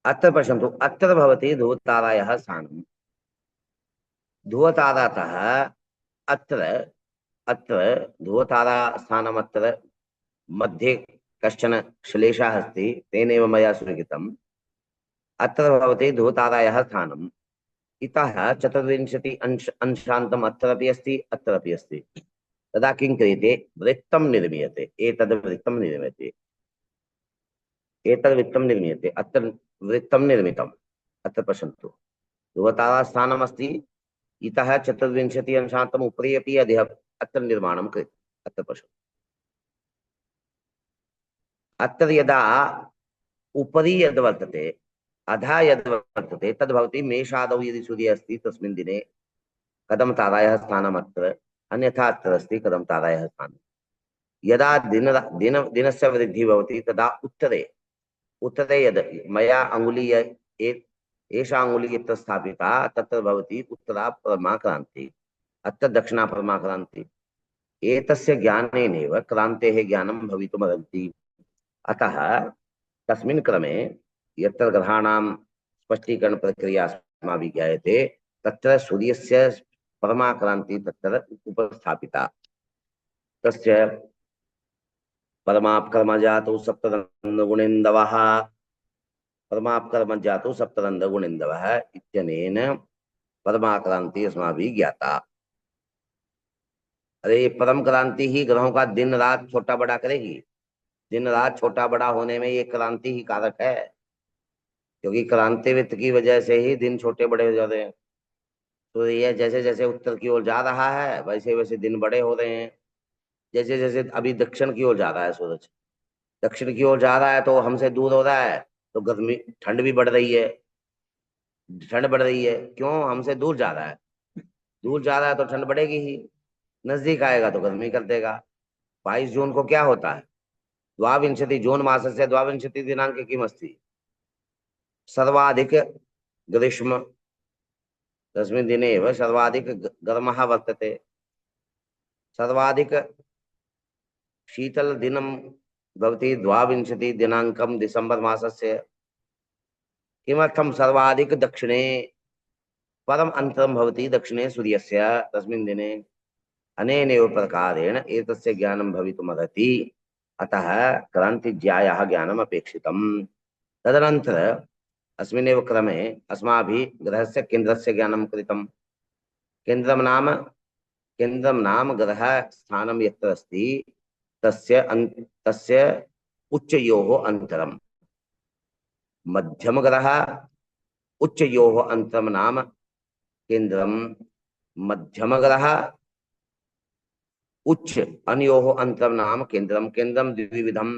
अत्र पश्यन्तु, अत्र भवति ध्रुवतारायाः स्थानम्। ध्रुवतारातः अत्र अत्र ध्रुवतारा स्थानमत्र मध्ये कश्चन श्लेषः अस्ति, तेनैव मया स्वीकृतम्। अत्र भवति ध्रुवतारायाः स्थानम्। इतः 24 अंशान्तम् अत्रापि अस्ति, अत्रापि अस्ति। तदा किं क्रियते? वृत्तं निर्मीयते। एतद् वृत्तं निर्मीयते, एतद् वृत्तं निर्मीयते। अत्र वृत्तं निर्मितम्। अत्र पश्यन्तु, ध्रुवतारास्थानमस्ति, इतः 24 अंशान्तम् उपरि अपि अधिक अत्र निर्माणं क्रियते। अत्र पश्यन्तु, अत्र यदा उपरि यद् वर्तते, अधः यद् वर्तते, तद् भवति मेषादौ यदि सूर्यः अस्ति तस्मिन् दिने कदं तारायाः स्थानम् अत्र, अन्यथा अत्र अस्ति कदं तारायाः स्थानम्। यदा दिनस्य वृद्धिः भवति तदा उत्तरे उत्तरे यद् मया अङ्गुली एषा अङ्गुली यत्र स्थापिता तत्र भवति उत्तरा परमाक्रान्तिः, अत्र दक्षिणा परमाक्रान्तिः। एतस्य ज्ञानेनैव क्रान्तेः ज्ञानं भवितुमर्हति। अतः तस्मिन् क्रमे यत्र ग्रहाणां स्पष्टीकरणप्रक्रिया अस्माभिः ज्ञायते, तत्र सूर्यस्य परमाक्रान्तिः तत्र उपस्थापिता। तस्य परमापकर्मजातौ सप्तदन्तगुणेन्दवः, परमापकर्मजातौ सप्तदन्तगुणेन्दवः इत्यनेन परमाक्रांति अस्माभिः ज्ञाता। अरे परम क्रांति ही ग्रहों का दिन रात छोटा बड़ा करेगी। दिन रात छोटा बड़ा होने में ये क्रांति ही कारक है, क्योंकि क्रांतिवित्त की वजह से ही दिन छोटे बड़े हो जाते हैं। तो ये जैसे जैसे उत्तर की ओर जा रहा है वैसे वैसे दिन बड़े हो रहे हैं। जैसे जैसे अभी दक्षिण की ओर जा रहा है सूरज, दक्षिण की ओर जा रहा है तो हमसे दूर हो रहा है, तो गर्मी ठंड भी बढ़ रही है। ठंड बढ़ रही है क्यों? हमसे दूर जा रहा है। दूर जा रहा है तो ठंड बढ़ेगी ही, नजदीक आएगा तो गर्मी कर देगा। 22 जून को क्या होता है? द्वाविंशति जून मासस्य द्वाविंशति दिनांके किमस्ति? सर्वाधिक ग्रीष्म, तस्मिन् दिने एव सर्वाधिक गर्मः वर्तते। सर्वाधिक शीतल दिनं भवति 22 दिनाङ्कं डिसेम्बर् मासस्य। किमर्थं? सर्वाधिक दक्षिणे परम अंतरं भवति, दक्षिणे सूर्यस्य तस्मिन् दिने। अनेनैव प्रकारेण एतस्य ज्ञानं भवितुमर्हति। अतः क्रान्तिज्यायाः ज्ञानम् अपेक्षितम्। तदनन्तरं अस्मिन्नेव क्रमे अस्माभिः ग्रहस्य केन्द्रस्य ज्ञानं कृतं। केन्द्रं नाम ग्रह स्थानं यत्र अस्ति तस्य उच्चयोः अन्तरं। मध्यमग्रह उच्चयोः अन्तरं नाम केन्द्रं। मध्यमग्रह उच्च अनयोः अन्तरं नाम केन्द्रं। केन्द्रं द्विविधं,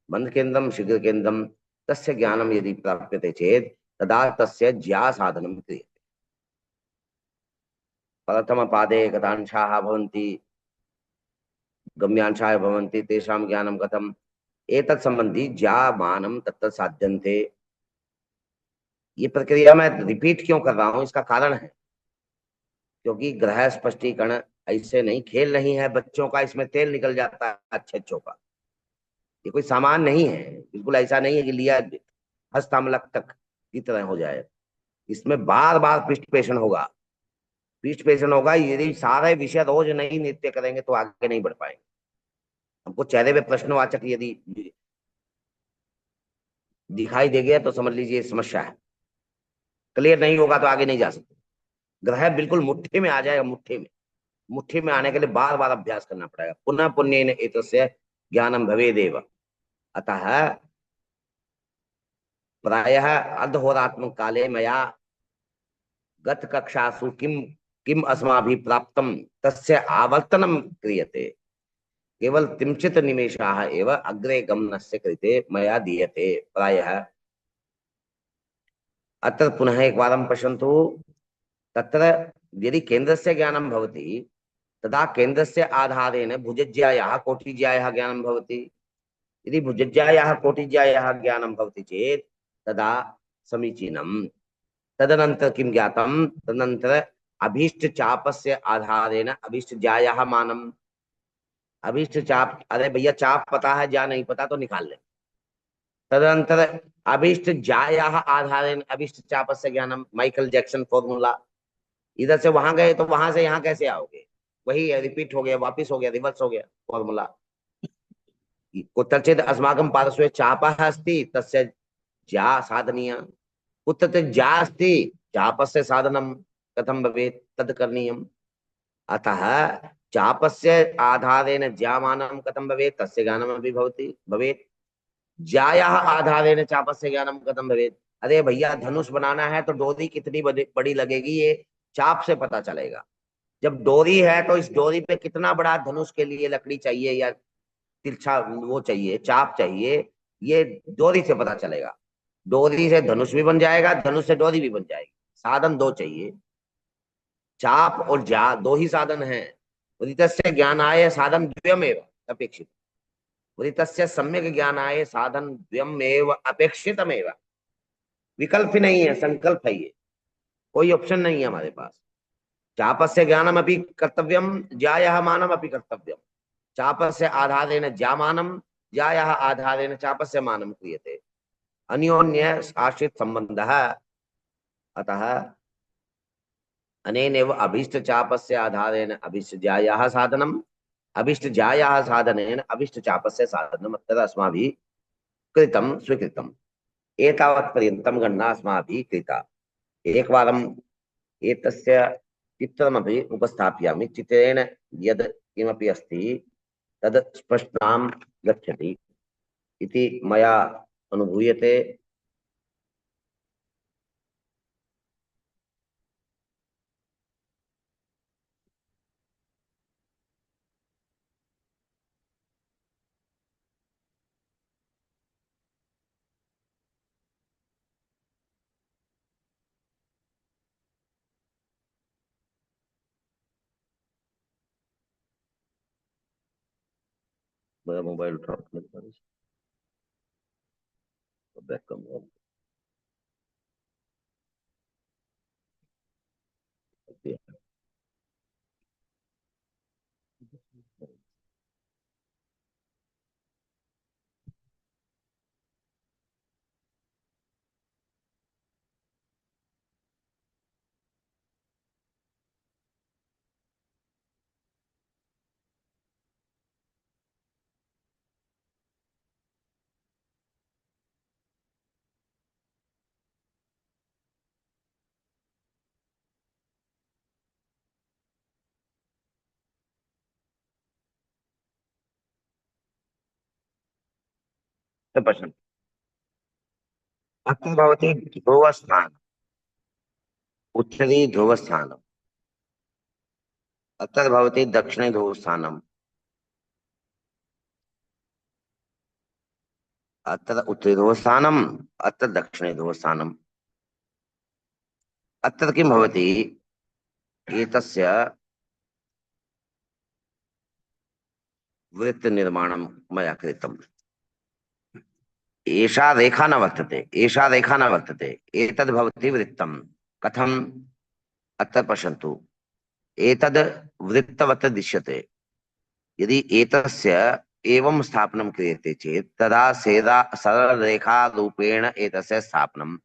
मन्दकेन्द्रं शीघ्रकेन्द्रं। तस्य ज्ञानं यदि प्राप्यते चेत् तदा तस्य ज्या साधनं क्रियते। प्रथमपादे गतांशाः भवन्ति, गम्यांशाः भवन्ति, तेषां ज्ञानं कथम्? एतत् संबंधी ज्यामानं तत्र साध्यन्ते। ये प्रक्रिया मैं रिपीट क्यों कर रहा हूं, इसका कारण है क्योंकि ग्रह स्पष्टीकरण ऐसे नहीं, खेल नहीं है बच्चों का, इसमें तेल निकल जाता है अच्छे अच्छों का। ये कोई सामान नहीं है, बिल्कुल ऐसा नहीं है कि लिया हस्तमलक तक की तरह हो जाए। इसमें बार बार पृष्ठ पेषण होगा, पृष्ठ पेषण होगा। यदि सारे विषय रोज नहीं नृत्य करेंगे तो आगे नहीं बढ़ पाएंगे। हमको चेहरे पे प्रश्नवाचक यदि दिखाई दे गया तो समझ लीजिए समस्या है। क्लियर नहीं होगा तो आगे नहीं जा सकते। ग्रह बिल्कुल मुट्ठी में आ जाएगा, मुट्ठी में। मुट्ठी में आने के लिए बार बार अभ्यास करना पड़ेगा। पुनः पुण्येन एतस्य ज्ञानम भवेदेव। अतः प्रायः अर्धहोरात्मक काले मया गत कक्षासु किम किम अस्माभिः प्राप्तं तस्य आवर्तनं क्रियते। केवल त्रिंशत् निमेषाः एव अग्रे गमनस्य कृते मया दीयते प्रायः। अत्र पुनः एकवारं पश्यन्तु। तत्र यदि केन्द्रस्य ज्ञानं भवति तदा केन्द्रस्य आधारेण भुजज्यायाः कोटिज्यायाः ज्ञानं भवति। यदि भुजज्यायाः कोटिज्यायाः ज्ञानं भवति चेत् तदा समीचीनं। तदनन्तरं किं ज्ञातं? तदनन्तरं अभीष्टचापस्य आधारेण अभीष्टज्यायाः मानम्। अभीष्टचाप, अरे भैया चाप पता है, ज्या नहीं पता तो निकाल ले। तदनंतर अभीष्ट ज्यायाः आधारेण अभीष्ट चापस्य ज्ञानम। Michael Jackson formula. इधर से वहां गए तो वहां से यहाँ कैसे आओगे? वही रिपीट हो गया, वापिस हो गया, रिवर्स हो गया फॉर्मूला। कुत्रचित् अस्माकं पार्श्वे चापः अस्ति, तस्य ज्या साधनीय। कुत्रचित् ज्या अस्ति, चापस्य साधनं कथं भवेत्? तद् करणीयम्। अतः चापस्य आधारेण ज्यामानं कथं भवेत्? तस्य ज्ञानमपि भवेत्। ज्यायाः आधारेण चापस्य ज्ञानं कथं भवेत्? अरे भैया धनुष बनाना है तो डोरी कितनी बड़ी लगेगी ये चाप से पता चलेगा। जब डोरी है तो इस डोरी पे कितना बड़ा धनुष के लिए लकड़ी चाहिए या तिरछा वो चाहिए, चाप चाहिए, ये डोरी से पता चलेगा। डोरी से धनुष भी बन जाएगा, धनुष से डोरी भी बन जाएगी। साधन दो चाहिए, चाप और जा, दो ही साधन है। उदितस्य ज्ञानाय साधन द्वयमेव अपेक्षित। उदितस्य सम्यक ज्ञानाय साधन द्वयमेव अपेक्षितमेव। विकल्प ही नहीं है, संकल्प है ये, कोई ऑप्शन नहीं है हमारे पास। चापस्य ज्ञानम अपि कर्तव्यम, ज्यायाः मानम अपि कर्तव्यम। चापस्य आधारेण ज्यामानं, ज्यायाः आधारेण चापस्य मानं क्रियते। अन्योन्य आश्रित संबंधः। अतः अनेनैव अभीष्ट चापस्य आधारेण अभीष्ट ज्यायाः साधनम्, अभीष्ट ज्यायाः साधनेन अभीष्ट चापस्य साधनम् अत्र अस्माभिः कृतं, स्वीकृतम्। एतावत् पर्यन्तं गणना अस्माभिः कृता। एकवारम् एतस्य चित्रमपि उपस्थापयामि। चित्रेण यद् किमपि अस्ति तद् स्पष्टां गच्छति इति मया अनुभूयते। मेरा मोबाइल उठा, बैक कम हो। पश्यन्तु, अत्र भवति ध्रुवस्थानम्, उत्तरी ध्रुवस्थानम्। अत्र भवति दक्षिणे ध्रुवस्थानम्। अत्र उत्तरी ध्रुवस्थानम्, अत्र दक्षिणे ध्रुवस्थानम्। अत्र किं भवति? एतस्य वृत्तनिर्माणं मया कृतम्। एषा रेखा न वर्तते, एषा रेखा न वर्तते, एतद् भवति वृत्तं। कथम्? अत्र पश्यन्तु, एतद् वृत्तवत् दृश्यते। यदि एतस्य एवं स्थापनं क्रियते चेत् तदा सरलरेखारूपेण एतस्य स्थापनं।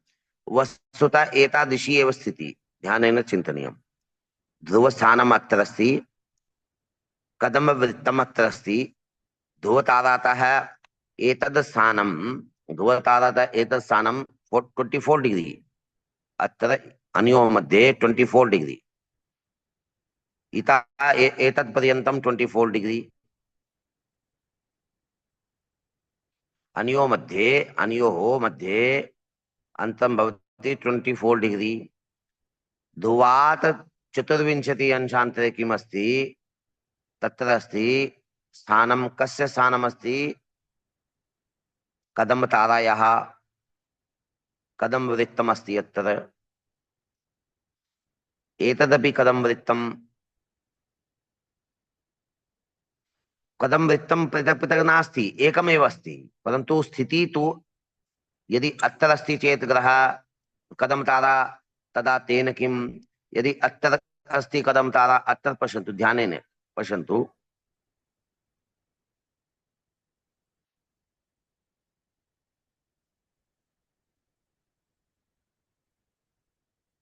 वस्तुतः एतादृशी एव स्थितिः ध्यानेन चिन्तनीयम्। ध्रुवस्थानम् अत्र अस्ति, कदम्बवृत्तम् अत्र अस्ति। ध्रुवतारातः एतद् स्थानं, ध्रुवतारातः एतद् स्थानं 24 डिग्री। अत्र अनयोः मध्ये 24 डिग्री। इतः एतत् पर्यन्तं 24 डिग्री, अनयोः मध्ये अन्तं भवति 24 डिग्री। ध्रुवात् 24 अंशान्तरे किम् अस्ति? तत्र अस्ति स्थानं, कस्य स्थानमस्ति? कदम्बतारायाः कदम्बवृत्तमस्ति यत्र। एतदपि कदम्बवृत्तं, कदम्बवृत्तं पृथक् पृथक् नास्ति, एकमेव अस्ति, परन्तु स्थितिः तु यदि अत्र अस्ति चेत् ग्रहः कदम्बतारा, तदा तेन किं? यदि अत्र अस्ति कदम्बतारा, अत्र पश्यन्तु, ध्यानेन पश्यन्तु,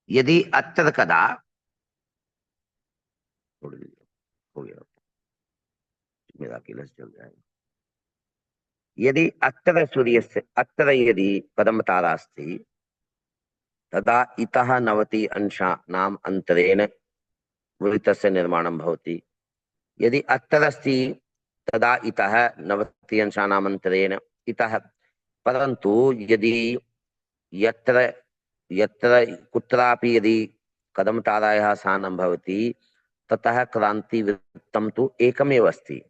यदि अत्र कदा हो गया, मेरा किलस चल जाएगा। यदि अत्र सूर्यस्य, अत्र यदि कदम्बतारा अस्ति, तदा इतः 90 अंशानाम् अन्तरेण वृत्तस्य निर्माणं भवति। यदि अत्र अस्ति, तदा इतः 90 अंशानाम् अन्तरेण इतः। परन्तु यदि यत्र यत्र कुत्रापि यदि कदम्बतारायाः स्थानं भवति, ततः क्रान्तिवृत्तं तु एकमेव अस्ति,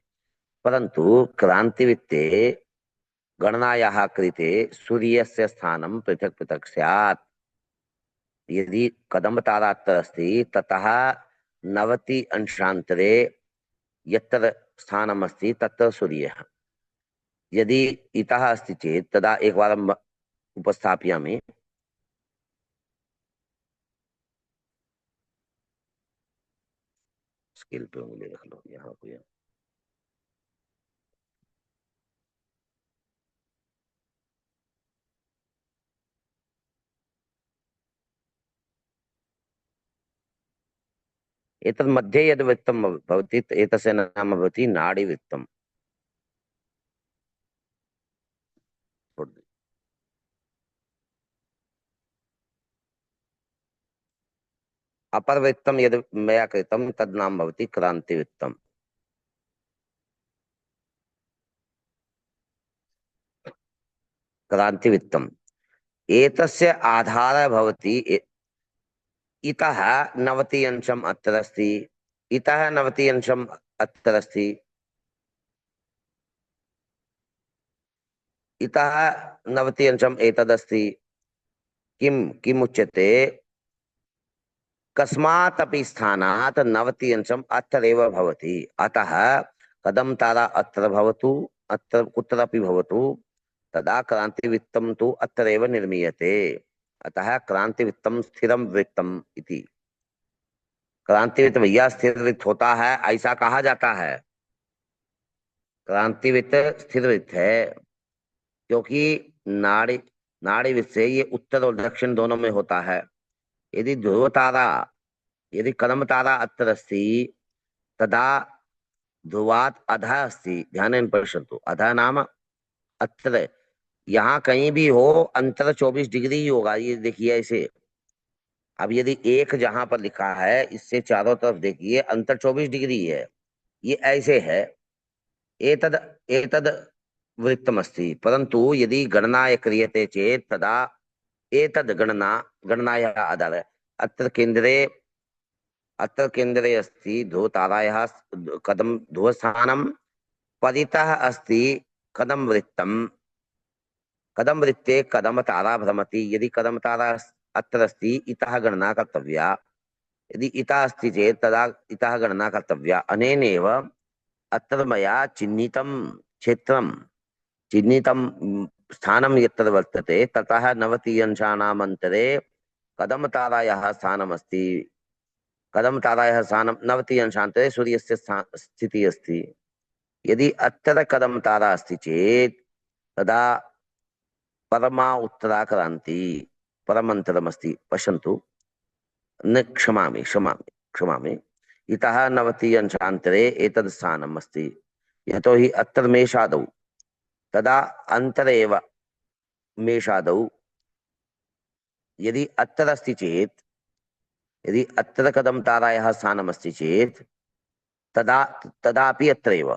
परन्तु क्रान्तिवृत्ते गणनायाः कृते सूर्यस्य स्थानं पृथक् पृथक् स्यात्। यदि कदम्बतारा अत्र अस्ति, ततः 90 अंशान्तरे यत्र स्थानम् अस्ति तत्र सूर्यः। यदि इतः अस्ति चेत् तदा एकवारम् उपस्थापयामि। स्केल पे उंगली रख लो, यहाँ पे एतत् मध्ये यद् वृत्तं भवति, एतस्य नाम भवति नाडीवृत्तम्। अपरवृत्तं यद् मया कृतं तद् नाम भवति क्रान्तिवृत्तम्। क्रान्तिवृत्तम् एतस्य आधारः भवति इतः 90 अंशम् अत्र अस्ति, इतः 90 अंशम् अत्र अस्ति, इतः 90 अंशम् एतदस्ति। किम् उच्यते? कस्मात् अपि स्थानात् 90 अंशम् अत्रैव भवति। अतः कदम्बतारा अत्र भवतु, अत्र कुत्रापि भवतु, तदा क्रांतिवृत्तं तु अत्रैव निर्मीयते। अतः क्रांतिवृत्तं स्थिरं वृत्तम् इति। क्रांतिवृत्त भैया स्थिर वृत्त होता है, ऐसा कहा जाता है। क्रांतिवृत्त स्थिर वृत्त है, क्योंकि नाड़ी नाड़ी वृत्त से ये उत्तर और दक्षिण दोनों में होता है। यदि ध्रुव तारा, यदि कदम्बतारा अत्र अस्ति, तदा ध्रुवात् अधः अस्ति। ध्यानेन पश्यन्तु, अधः नाम अत्र, यहाँ कहीं भी हो अंतर 24 डिग्री ही होगा। ये देखिए ऐसे। अब यदि एक जहां पर लिखा है, इससे चारों तरफ देखिए अंतर 24 डिग्री है, ये ऐसे है। एतद एतद वृत्तमस्ति, परन्तु यदि गणना क्रियते चेत् तदा एतद् गणनायाः आधारे अत्र केन्द्रे अस्ति ध्रुवतारायाः ध्रुवस्थानं, परितः अस्ति कदम्बवृत्तम्। कदम्बवृत्ते कदम्बतारा भ्रमति। यदि कदम्बतारा अत्र अस्ति, इतः गणना कर्तव्या। यदि इतः अस्ति चेत् तदा इतः गणना कर्तव्या। अनेनैव अत्र मया चिह्नितं क्षेत्रं, चिह्नितं स्थानं यत्र वर्तते, ततः 90 अंशानाम् अन्तरे कदम्बतारायाः स्थानमस्ति। कदम्बतारायाः स्थानं 90 अंशान्तरे सूर्यस्य स्थितिः अस्ति। यदि अत्र कदम्बतारा अस्ति चेत् तदा परमा उत्तरा क्रान्ति, परमन्तरमस्ति। पश्यन्तु, न क्षमामि, इतः 90 अंशान्तरे एतद् स्थानम् अस्ति। यतोहि अत्र मेषादौ, तदा अन्तरे एव मेषादौ। यदि अत्र अस्ति चेत् यदि अत्र कदम तारायाः स्थानमस्ति चेत् तदा तदापि अत्रैव,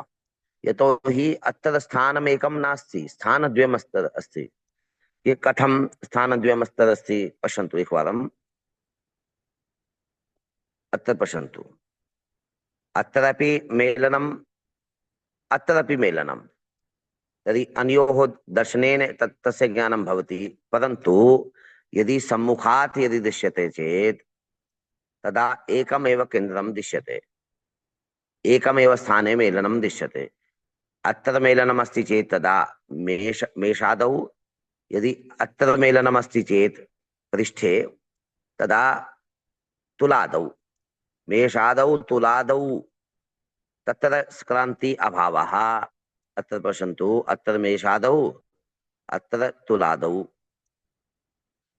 यतोहि अत्र स्थानमेकं नास्ति, स्थानद्वयम् अस्ति। ये कथं स्थानद्वयमस्ति पश्यन्तु एकवारम्। अत्र पश्यन्तु, अत्रापि मेलनम्, अत्रापि मेलनम्। यदि अनयोः दर्शनेन तस्य ज्ञानं भवति, परन्तु यदि सम्मुखात् यदि दृश्यते चेत् तदा एकमेव केन्द्रं दृश्यते, एकमेव स्थाने मेलनं दृश्यते। अत्र मेलनमस्ति चेत् तदा मेषादौ, यदि अत्र मेलनमस्ति चेत् पृष्ठे, तदा तुलादौ, मेषादौ तुलादौ तत्र क्रांति अभावः। अत्र पश्यन्तु, अत्र मेषादौ, अत्र तुलादौ,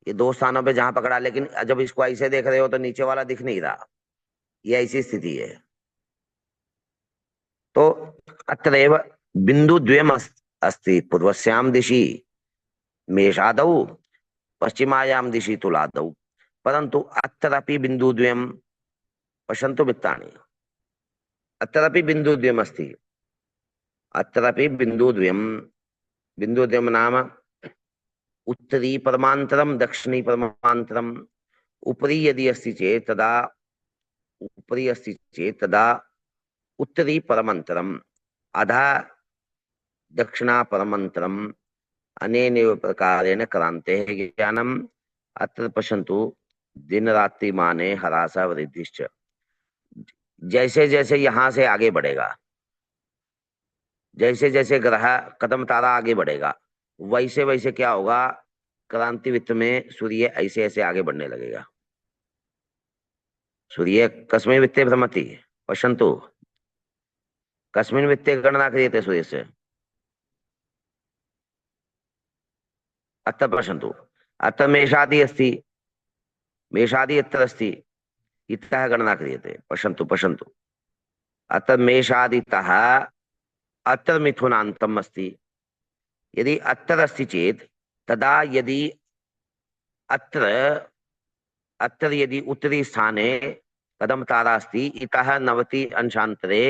ये दो स्थानों पे जहां पकड़ा, लेकिन जब इसको ऐसे देख रहे हो तो नीचे वाला दिख नहीं रहा, ये ऐसी स्थिति है। तो अत्रैव बिन्दुद्वयम् अस्ति, पूर्वस्यां दिशि मेषादौ, पश्चिमायां दिशि तुलादौ, परन्तु अत्रापि बिन्दुद्वयम्। पश्यन्तु मित्राणि, अत्रापि बिन्दुद्वयम् अस्ति, अत्रापि बिन्दुद्वयम्। बिन्दुद्वयम् नाम उत्तरी परमान्तरम दक्षिणी परमान्तरम। उपरी यदि अस्ति चेत् तदा, उपरी अस्ति चेत् तदा उत्तरी परमान्तरम, अधः दक्षिणा परमान्तरम। अनेनैव प्रकारेण क्रान्तेः ज्ञानम्। अत्र पश्यन्तु, दिन रात्रि माने ह्रासः वृद्धिश्च। जैसे जैसे यहाँ से आगे बढ़ेगा, जैसे जैसे ग्रह कदम तारा आगे बढ़ेगा, वैसे वैसे क्या होगा, क्रांति वृत्त में सूर्य ऐसे ऐसे आगे बढ़ने लगेगा। सूर्य कस्मिन् वृत्ते भ्रमति, पश्यन्तु, कस्मिन् वृत्ते गणना क्रियते सूर्यस्य। अत्र पश्यन्तु, अत्र मेषादि अस्ति, मेषादि अत्र अस्ति, इतः गणना क्रियते। पश्यन्तु पश्यन्तु, अत्र मेषादितः अत्र मिथुनान्तम् अस्ति। यदि अत्र अस्ति चेत् तदा यदि अत्र अत्र यदि उत्तरी स्थाने कदम तारा अस्ति, इतः 90 अंशान्तरे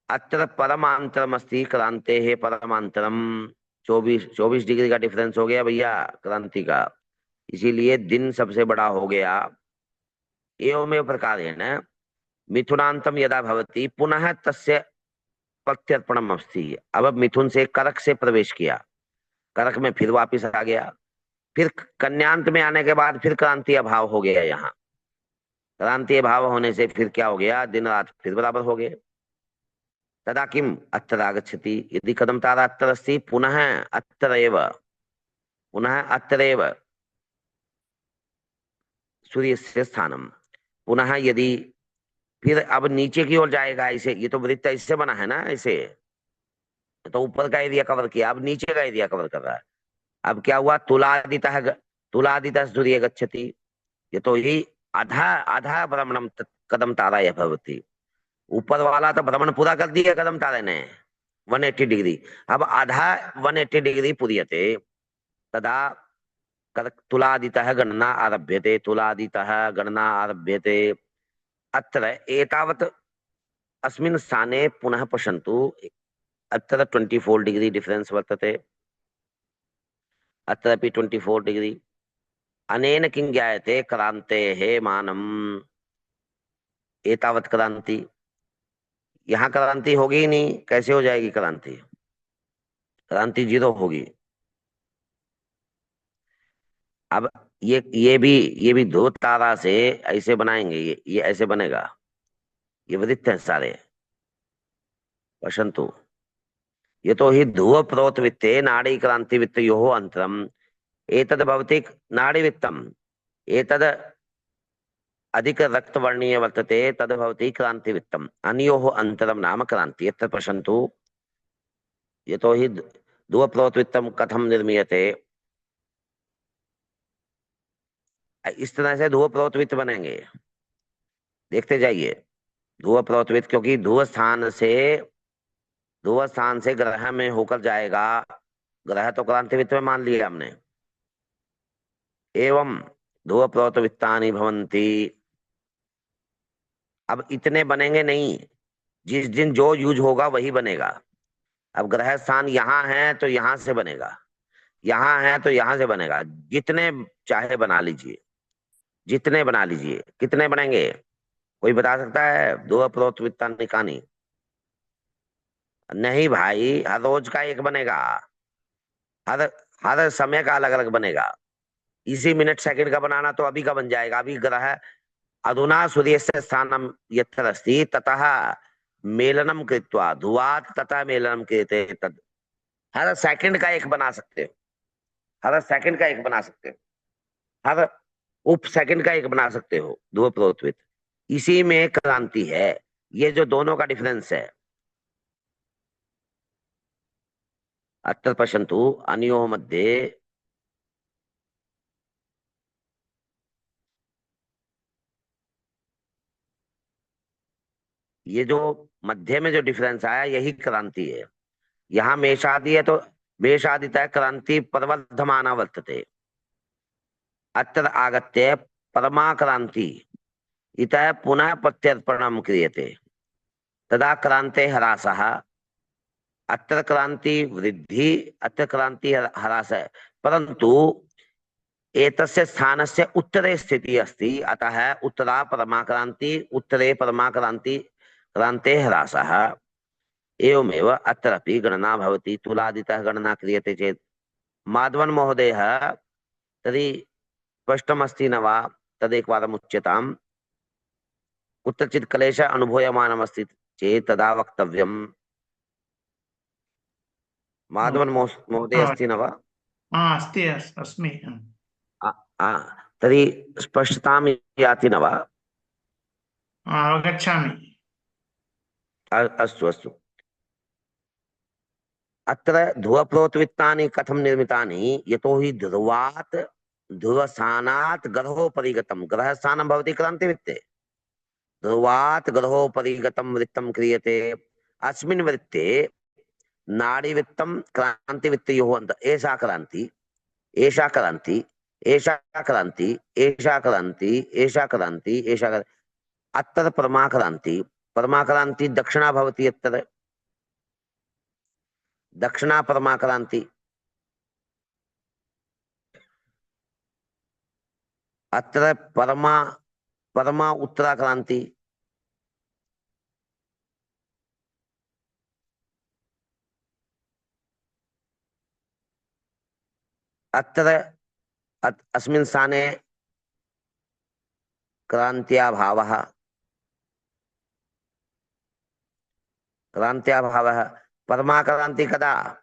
अत्र परमान्तरम् अस्ति, क्रांतेः परमान्तरम् 24 डिग्री का डिफरेंस हो गया भैया क्रांति का, इसीलिए दिन सबसे बड़ा हो गया। एवमेव प्रकारेण मिथुनान्तम यदा भवति पुनः तस्य प्रत्यर्पणम् अस्ति। अब मिथुन से कर्क से प्रवेश किया, कर्क में फिर वापिस आ गया, फिर कन्यांत में आने के बाद फिर क्रांति अभाव हो गया। यहाँ क्रांति अभाव होने से फिर क्या हो गया, दिन रात फिर बराबर हो गए। तदा किम अत्र आगच्छति, यदि कदम तारा अत्र अस्ति, पुनः अत्रैव, पुनः अत्रैव सूर्यस्य स्थानम। पुनः यदि फिर अब नीचे की ओर जाएगा, ऐसे, ये तो वृत्त इससे बना है ना, ऐसे तो ऊपर का एरिया कवर किया, अब नीचे का एरिया कवर कर रहा है। अब क्या हुआ, तुलादितः सूर्य गच्छति, ये तो ही आधा आधा भ्रमणम कदम तारा यह भवति। ऊपर वाला तो भ्रमण पूरा कर दिया कदम तारे ने 180 डिग्री, अब आधा 180 डिग्री पूर्यते, तदा तुलादितः गणना आरभ्यते, तुलादितः गणना आरभ्यते। अत्र एतावत् अस्मिन् स्थाने पुनः पश्यन्तु, अत्र 24 डिग्री डिफरेंस वर्तते, अत्रापि 24 डिग्री। अनेन किं ज्ञायते, क्रांतेः मानम्, एतावत् क्रांति। यहाँ क्रांति होगी ही नहीं, कैसे हो जाएगी क्रांति, क्रांति 0 होगी। अब ये भी ध्रुव तारा से ऐसे बनाएंगे, ये ऐसे बनेगा, ये वृत्त है सारे। पश्यन्तु, ये तो ही ध्रुव प्रोत वित्ते नाड़ी क्रांति वित्तयोः अंतरम, एतद् भवति नाड़ी वित्तम, एतद् अधिक रक्तवर्णीय वर्तते, तद् भवति क्रांति वित्तम, अनयोः अंतरम नाम क्रांति। यत्र पश्यन्तु, यतो हि ध्रुव प्रोत वित्तम कथम निर्मीयते, इस तरह से ध्रुव प्रोत वित्त बनेंगे, देखते जाइए ध्रुव प्रोत वित्त, क्योंकि ध्रुव स्थान से ग्रह में होकर जाएगा, ग्रह तो क्रांति वित्त में मान लिया हमने। एवं ध्रुव प्रोत वित्तानि भवन्ति। अब इतने बनेंगे नहीं, जिस दिन जो यूज होगा वही बनेगा। अब ग्रह स्थान यहाँ है तो यहाँ से बनेगा, यहाँ है तो यहाँ से बनेगा। जितने चाहे बना लीजिए, जितने बना लीजिए। कितने बनेंगे कोई बता सकता है? ध्रुव प्रोत वित्तानि कहानी? नहीं भाई, हर रोज का एक बनेगा, हर हर समय का अलग अलग बनेगा। इसी मिनट सेकंड का बनाना तो अभी का बन जाएगा। अभी ग्रह अधुना सूर्यस्य स्थानं यत्र अस्ति ततः मेलनम कृत्वा ध्रुवात् ततः मेलनम क्रियते तद। हर सेकंड का एक बना सकते हो, हर सेकंड का एक बना सकते हो, हर उप सेकंड का एक बना सकते हो ध्रुव प्रोत। इसी में क्रांति है, ये जो दोनों का डिफरेंस है। अत्र पश्यन्तु अनयोः मध्ये ये जो मध्य में जो डिफरेंस आया यही क्रांति है। यहाँ मेषादि है तो मेषादितः क्रांति प्रवर्धमाना वर्तते। अत्र आगत्य परमा क्रांति इतः पुनः प्रत्यर्पणं क्रियते, तदा क्रांते ह्रासः। अत्र क्रांति वृद्धि, अत्र क्रांति ह्रास है, परंतु एतस्य स्थानस्य उत्तरे स्थितिः अस्ति, अतः उत्तरा परमाक्रांति, उत्तरे परमाक्रांति क्रांते ह्रासः। एवमेव अत्रापि गणना भवति। तुलादितः गणना क्रियते चेत् माधवन महोदयः तर्हि स्पष्टमस्ति न वा? तदेकवारम् उच्यताम्। कुत्रचित् क्लेशः अनुभूयमानमस्ति चेत् तदा वक्तव्यम्। माधवन महोदय अस्ति न वा? अस्ति अस्मि। आ- आ, तर्हि स्पष्टतां याति न वा? अवगच्छामि। अस्तु अस्तु। अत्र ध्रुवप्रोतवित्तानि कथं निर्मितानि? यतोहि ध्रुवात् ध्रुवस्थानात् ग्रहोपरि गतं, ग्रहस्थानं भवति क्रान्तिवृत्ते, ध्रुवात् ग्रहोपरि गतं वृत्तं क्रियते। अस्मिन् वृत्ते नाड़ीवृत्तं क्रान्तिवृत्तयोः अन्त एषा क्रान्ति, एषा क्रान्ति, एषा क्रान्ति, एषा क्रान्ति, एषा क्रान्ति, एषा क्रान्ति। अत्र परमाक्रान्ति, परमाक्रान्ति दक्षिणा भवति। अत्र दक्षिणा परमाक्रांति, अत्र परमा परमा उत्तराक्रांति। अत्र अस्मिन् स्थाने क्रान्त्याभावः, क्रान्त्याभावः। परमाक्रांति कदा?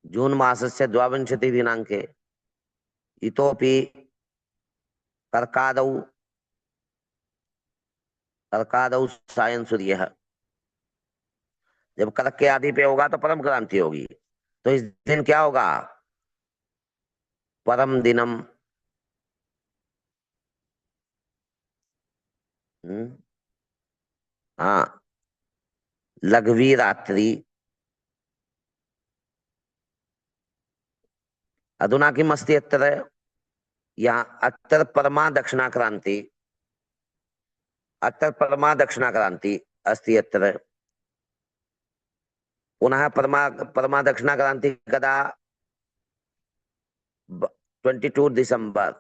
जून मासस्य 22 दिनाङ्के। इतोपि कर्कादौ कर्कादौ सायं सूर्यः। जब कर्क के आदि पे होगा तो परम क्रांति होगी। तो इस दिन क्या होगा? परम दिनम। हाँ, लघवी रात्रि। अधुना किम् अस्ति अत्र? यहाँ अत्र परमा दक्षिणा क्रांति, अत्र परमा दक्षिणा क्रांति अस्ति। अत्र पुनः परमा परमा दक्षिणा क्रांति कदा? 22 दिसंबर।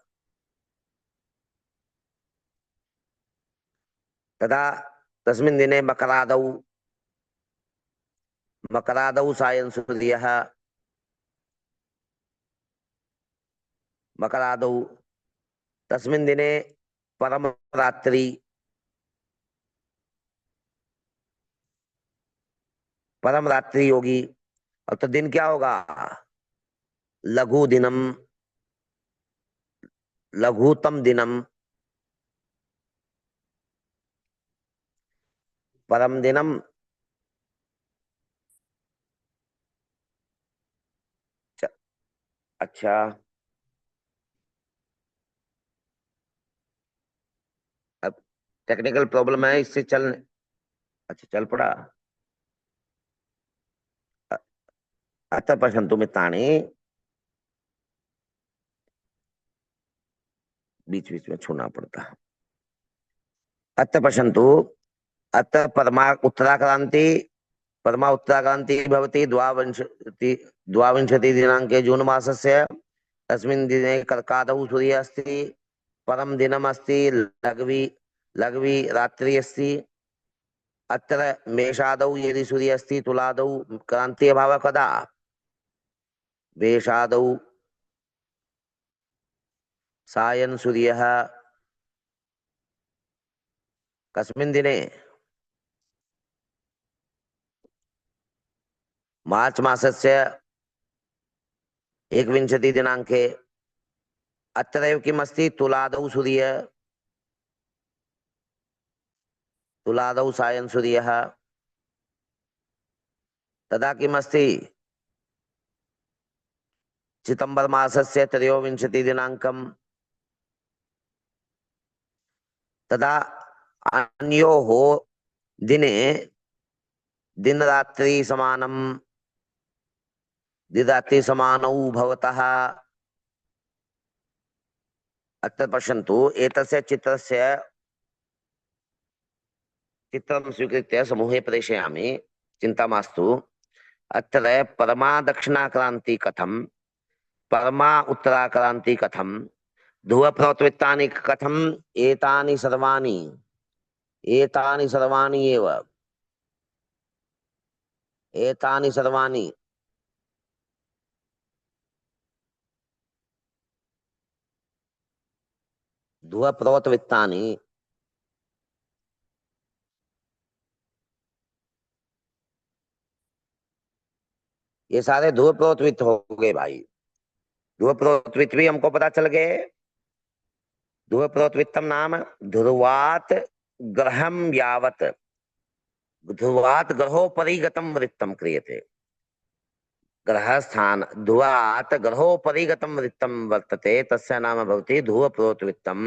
तदा तस्मिन् दिने मकरादौ, मकरादौ सायं सूर्यः, मकरादौ तस्मिन् दिने परम रात्रि, परम रात्रि होगी। और तो दिन क्या होगा? लघु दिनम, लघुतम दिनम, परम दिनम। अच्छा, अब टेक्निकल प्रॉब्लम है, इससे चल, अच्छा चल पड़ा। अतः पश्यन्तु मित्राणि, बीच बीच में छूना पड़ता है। अत्र पश्यन्तु, अत्र परमा उत्तराक्रान्ति भवति द्वाविंशति दिनाङ्के जून मासस्य। तस्मिन् दिने कर्कादौ सूर्यः अस्ति, परम दिनम् अस्ति, लघ्वी लघ्वी रात्रि अस्ति। अत्र मेषादौ यदि सूर्यः अस्ति, तुलादौ क्रान्ति अभावः कदा? मेषादौ सायं सूर्यः कस्मिन् दिने? मार्च मासस्य 21 दिनाङ्के। अत्रैव किमस्ति? तुलादौ सूर्यः, तुलादौ सायं सूर्यः। तदा किमस्ति? सितंबर मासस्य 23 दिनाङ्कम्। तदा अन्योः दिने दिनरात्रि समानम्, दिनरात्रि समानौ भवतः। अत्र पश्यन्तु, एतस्य चित्रं स्वीकृत्य समूहे प्रेषयामि, चिन्ता मास्तु। अत्र परमा दक्षिणाक्रान्ति कथं, परमा उत्तराक्रान्ति कथं, ध्रुवप्रवृत्तानि कथम्, एतानि सर्वाणि एव, एतानि सर्वाणि ध्रुवप्रवृत्तानि, ये सारे ध्रुवप्रवृत्त हो गए भाई। ध्रुवप्रवृत्त भी हमको पता चल गए। ध्रुवप्रवृत्तम नाम ध्रुवात ग्रहम यावत, ध्रुवात ग्रहोपरिगतं वृत्तं क्रियते। ग्रहस्थान ध्रुवात ग्रहोपरिगतं वृत्तं वर्तते, तस्य नाम भवति ध्रुवप्रवृत्तम।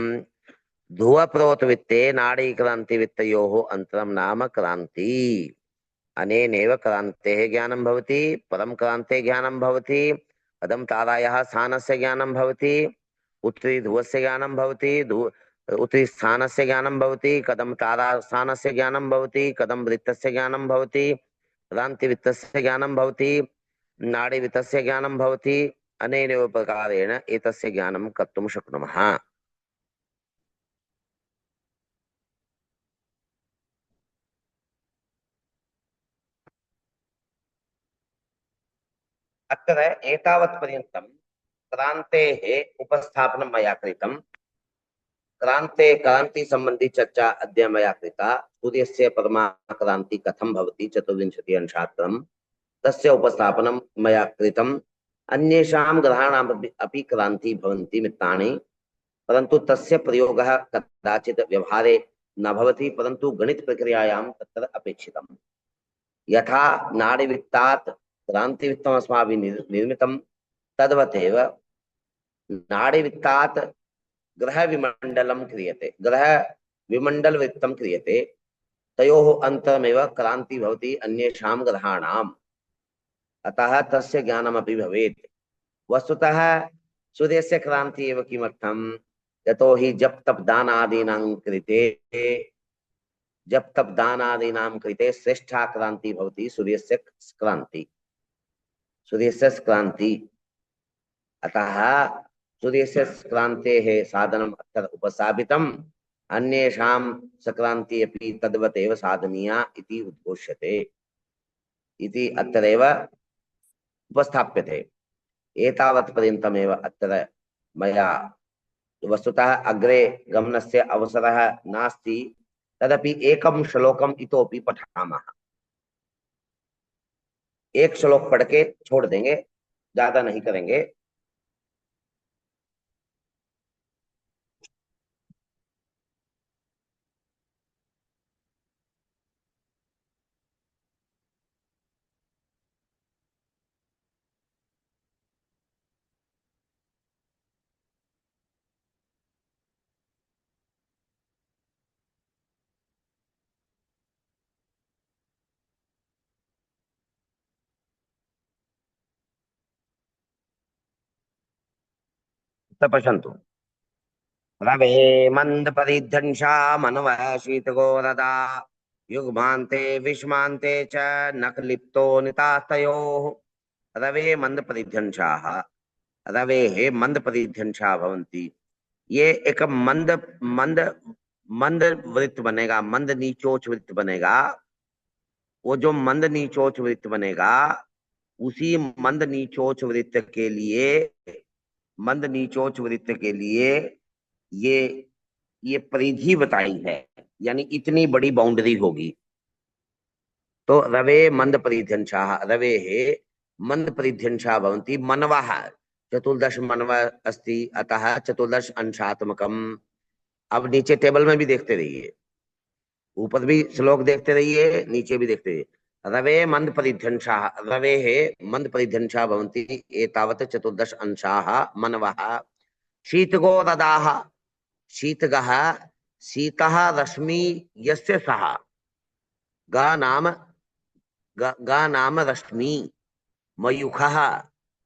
ध्रुवप्रवृत्ते नाडीक्रान्तिवित्तयोः अन्तरं नाम क्रान्ति। अनेनैव क्रान्तेः ज्ञानं भवति, परं क्रान्ते ज्ञानं भवति, पदं तारायाः स्थानस्य ज्ञानं भवति, उत्तरी ध्रुवस्य ज्ञानं भवति, उत्तरी स्थानस्य ज्ञानं भवति, कदं तारा स्थानस्य ज्ञानं भवति, कदं वृत्तस्य ज्ञानं भवति, क्रान्तिवृत्तस्य ज्ञानं भवति, नाडीवृत्तस्य ज्ञानं भवति। अनेनैव प्रकारेण एतस्य ज्ञानं कर्तुं शक्नुमः। अत्र एतावत्पर्यन्तं क्रान्तेः उपस्थापनं मया कृतं। क्रांति संबंधी चर्चा अद्य मया कृता। सूर्यस्य परमाक्रान्ति कथं भवति 24 अंशात्रं, तस्य उपस्थापनं मया कृतम्। अन्येषां ग्रहाणाम् अपि क्रान्ति भवन्ति मित्राणि, परन्तु तस्य प्रयोगः कदाचित् व्यवहारे न भवति, परन्तु गणित प्रक्रियायां तत्र अपेक्षितम्। यथा नाडीवित्तात् क्रान्तिवित्तम् अस्माभिः निर्मितं, तद्वदेव नाडीवित्तात् ग्रह विमंडलम क्रियते, ग्रह विमंडल वृत्तम क्रियते। तयोः अन्तरमेव क्रांति भवति अन्येषां ग्रहाणाम्। अतः तस्य ज्ञानमपि भवेत्। वस्तुतः सूर्यस्य क्रांति एव किमर्थम्? यतोहि जप तप दानादीनां कृते श्रेष्ठा क्रांति भवति सूर्यस्य क्रांति, सूर्यस्य क्रांति। अतः सूर्यस्य क्रान्तेः साधनम् अत्र उपस्थापितम्। अन्येषां सक्रान्ति अपि तद्वत् एव साधनीया इति उद्घोष्यते, इति अत्रैव उपस्थाप्यते। एतावत् पर्यन्तमेव अत्र मया, वस्तुतः अग्रे गमनस्य अवसरः नास्ति, तदपि एकं श्लोकम् इतोपि पठामः। एक श्लोक पढ़ के छोड़ देंगे, ज्यादा नहीं करेंगे। पश्यन्तु, रवे मंद परिध्यंशा मनवः शीतगोरदा युग्मान्ते विष्मान्ते च नखलिप्तो नितास्तयोः। रवे मंद परिध्यंशाः, रवेः मंद परिध्यंशा भवन्ति। ये एक मंद मंद मंद वृत्त बनेगा, मंद नीचोच वृत्त बनेगा। वो जो मंद नीचोच वृत्त बनेगा, उसी मंद नीचोच वृत्त के लिए, मंद नीचोच वृत्त के लिए ये ये परिधि बताई है, यानी इतनी बड़ी बाउंड्री होगी। तो रवे मंद परिध्यंशाः, रवे मंद परिध्यंशा भवन्ति। मनवः, चतुर्दश मनव अस्ति, अतः चतुर्दश अंशात्मकम। अब नीचे टेबल में भी देखते रहिए, ऊपर भी श्लोक देखते रहिए, नीचे भी देखते रहिए। रवे मंद परिध्यंशा, रवे मंद परिध्यंशा भवन्ति एतावत् चतुर्दश अंशाः मनवः। शीतगो रदाः, शीतगः, शीतः रश्मि यस्य सः, गा नाम रश्मि, मयूखः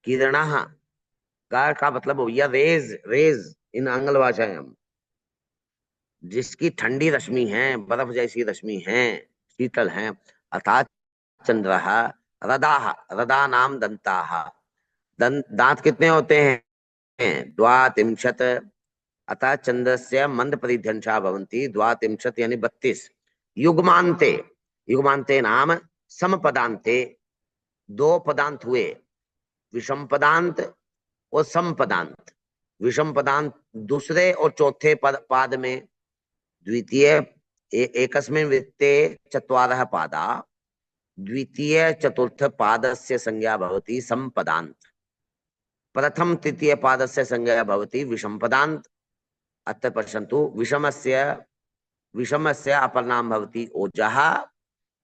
किरणः। गा का मतलब हो गया रेज, रेज इन आंग्ल भाषायां, जिसकी ठंडी रश्मि है, बर्फ जैसी रश्मि है, शीतल है। अर्थात चंद्रः रदाः, रदा नाम दंताः। दांत कितने होते हैं? द्वात्रिंशत्। अतः चंद्रस्य मंद परिध्यंशा भवन्ति द्वात्रिंशत्, यानी 32। युग्मान्ते, युग्मान्ते नाम समपदान्ते। दो पदांत हुए, विषम पदांत और समपदांत। विषम पदांत दूसरे और चौथे पाद में, द्वितीय एकस्मिन् वृत्ते चत्वारः पादा, द्वितीय चतुर्थ पादस्य संज्ञा भवति संपदांत, प्रथम तृतीय पादस्य संज्ञा भवति विषम पदांत। अत्र पश्यन्तु, विषमस्य अपर नाम भवति ओजः,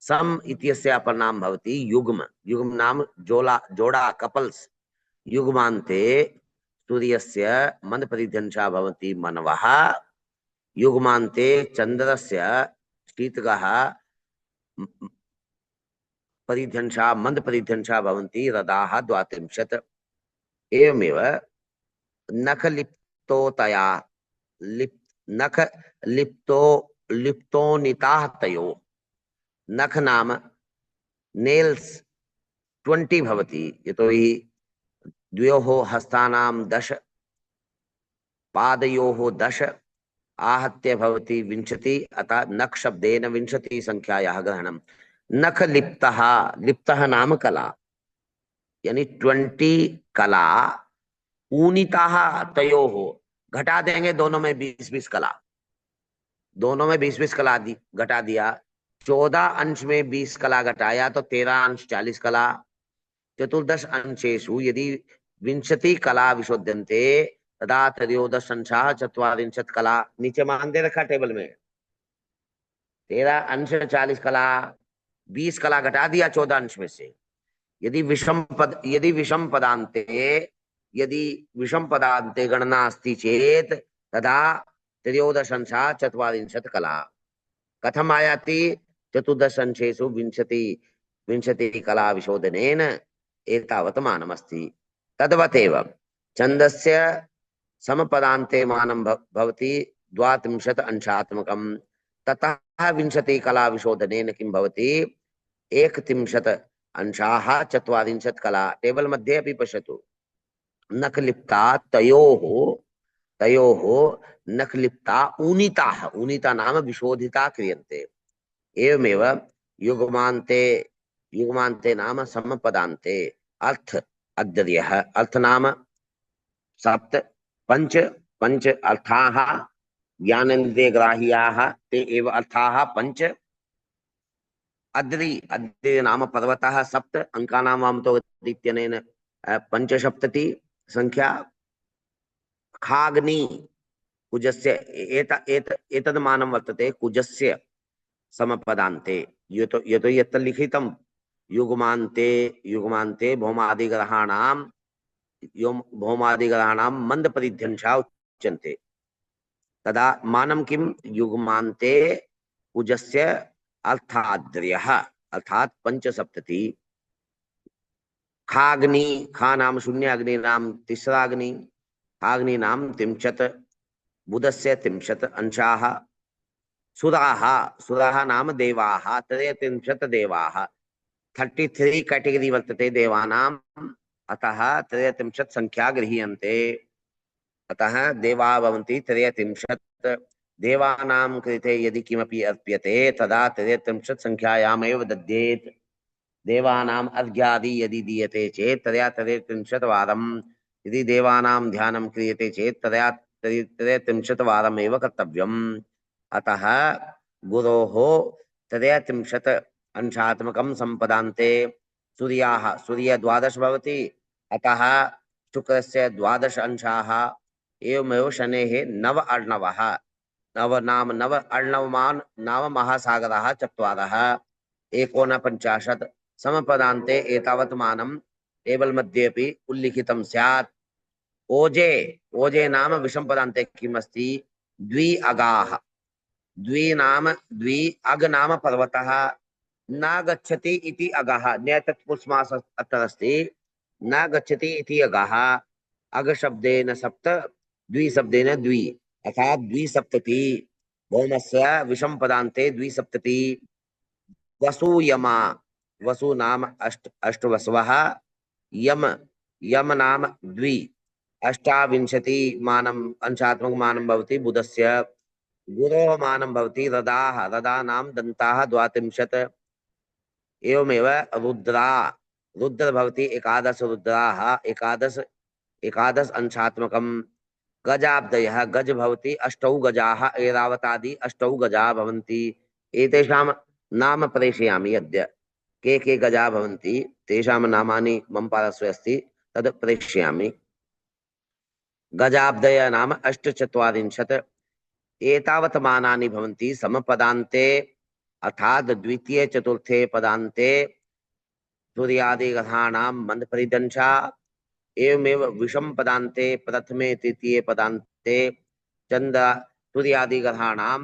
सम इत्यस्य अपर नाम भवति युग्म, युग्म नाम जोड़ा कपल्स। युग्मान्ते सूर्यस्य मंद परिध्यंशा भवति मनवः। युग्मान्ते चंद्रस्य शीतगः परिध्यंशा मंद परिध्यंशा भवन्ति रदाः द्वात्रिंशत्। एवमेव नखलिप्तोतया, लिप्तोनिताः तयो। नख नाम नेल्स 20 भवति, यतोहि द्वयोः हस्तानां 10, पादयोः 10, आहत्य भवति 20। अतः नख शब्देन 20 संख्यायाः ग्रहणम्। नख लिप्तः, लिप्तः नाम कला, यानी 20 कला। ऊनिताः तयोः, घटा देंगे दोनों में 20-20 कला, दोनों में 20-20 कला घटा दिया। 14 अंश में 20 कला घटाया तो 13 अंश 40 कला। चतुर्दश अंशेषु यदि 20 कला विशोध्यन्ते तदा त्रयोदश अंशाः 40 कला। नीचे मान दे रखा टेबल में, 13 अंश 40 कला, 20 कला घटा दिया 14 अंश में से। यदि विषम पदान्ते गणना अस्ति चेत तदा त्रयोदश अंशाः 40 कला। कथम आयाति? चतुर्दश अंशेषु 20 कला विशोधनेन एतावत् मानमस्ति। तद्वदेव छन्दस्य समपदान्ते मानं भवति 32 अंशात्मकं। ततः 20 कला विशोधनेन किं भवति? 31 अंशाः 40 कला। टेबल मध्ये अपि पश्यतु, नखलिप्ता तयोः नखलिप्ता ऊनिताः, ऊनिता नाम विशोधिता क्रियन्ते। एवमेव युग्मान्ते नाम समपदान्ते। अर्थ अद्र्यः, अर्थ नाम 7, पंच अर्थाः ज्ञानेन्द्रियग्राह्याः, ते एव अर्थाः 5। अद्रि नाम पर्वतः 7, अंकानां तो इत्यनेन 5सप्तति संख्या। खाग्नि कुजस्य, एतद् मानं वर्तते कुजस्य समपदान्ते। यतो यत्र लिखितं युग्मान्ते भौमादिग्रहाणां मंद परिध्यंशा उच्यन्ते। तदा मानं किं? युग्मान्ते कुजस्य अर्थाद्र्यः, अर्थात 5सप्तति। खाग्नि, खा नाम शून्य, अग्नि नाम तीसरा अग्नि, खाग्नि नाम 30, बुधस्य 30 अंशाः सुराः सुराः नाम देवाः 33 देवाः 33 कैटेगरी वर्तते देवानाम् अतः 33 संख्या गृह्यन्ते अतः देवा भवन्ति 33 देवानां कृते यदि किमपि अर्प्यते तदा 33 संख्यायामेव दद्येत् देवानाम् अर्घ्यादि यदि दीयते चेत् तदा 33 वारं यदि देवानां ध्यानं क्रियते चेत् तदा 33 वारमेव कर्तव्यम् अतः गुरोः 33 अंशात्मकं सम्पदान्ते सूर्य 12 भवति अतः शुक्रस्य 12 अंशाः एवमेव शनेः 9 अर्णवः नव अर्णवमान् नाम महासागरः 4 एकोनपञ्चाशत् समपदान्ते एतावत् मानं टेबल मध्येपि उल्लिखितं स्यात् ओजे ओजे नाम विषम पदान्ते किम् अस्ति द्वि अगाः द्वि अग नाम पर्वतः न गच्छति इति अगः न्यतत्पुरुषमास अत्र अस्ति न गच्छति इति अगः अग शब्देन सप्त द्वि शब्देन द्वि अर्थात् द्विसप्तति भौमस्य विषम पदान्ते द्विसप्तति वसुयमा वसु नाम अष्टवसवः यम नाम द्वि 28 मानम् अंशात्मक मानं भवति बुधस्य गुरोः मानं भवति रदाः रदानां दन्ताः 32 एवमेव रुद्र भवति 11 रुद्राः 11 अंशात्मकं गजाब्दयः गज भवति 8 गजाः ऐरावतादि 8 गजा भवन्ति एतेषां नाम प्रेषयामि अद्य के गजा भवन्ति तेषां नामानि मम पार्श्वे अस्ति तद् प्रेषयामि गजाब्दय नाम 48 एतावत् मानानि भवन्ति समपदान्ते अर्थात् द्वितीय चतुर्थे पदान्ते सूर्यादिग्रहाणां मन्दपरिदंशा एवमेव विषम पदान्ते प्रथमे तृतीये पदान्ते चन्द्र सूर्यादिग्रहाणां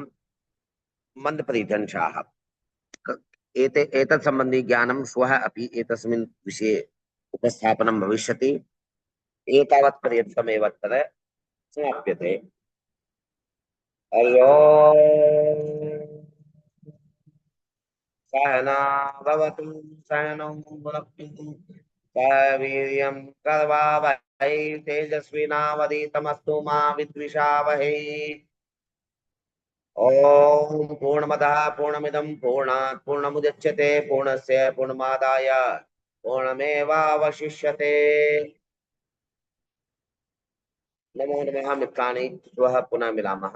मन्दपरिदंशाः एतत् सम्बन्धी ज्ञानं श्वः अपि एतस्मिन् विषये उपस्थापनं भविष्यति एतावत् पर्यन्तमेव अत्र समाप्यते हरि ओम् सहना भवतु सहनौ भुनक्तु सह वीर्यं करवावहै तेजस्विनावधीतमस्तु मा विद्विषावहै ओम पूर्णमदः पूर्णमिदं पूर्णात् पूर्णमुदच्यते पूर्णस्य पूर्णमादाय पूर्णमेवावशिष्यते नमो नमः मित्राणि श्वः पुनः मिलामः।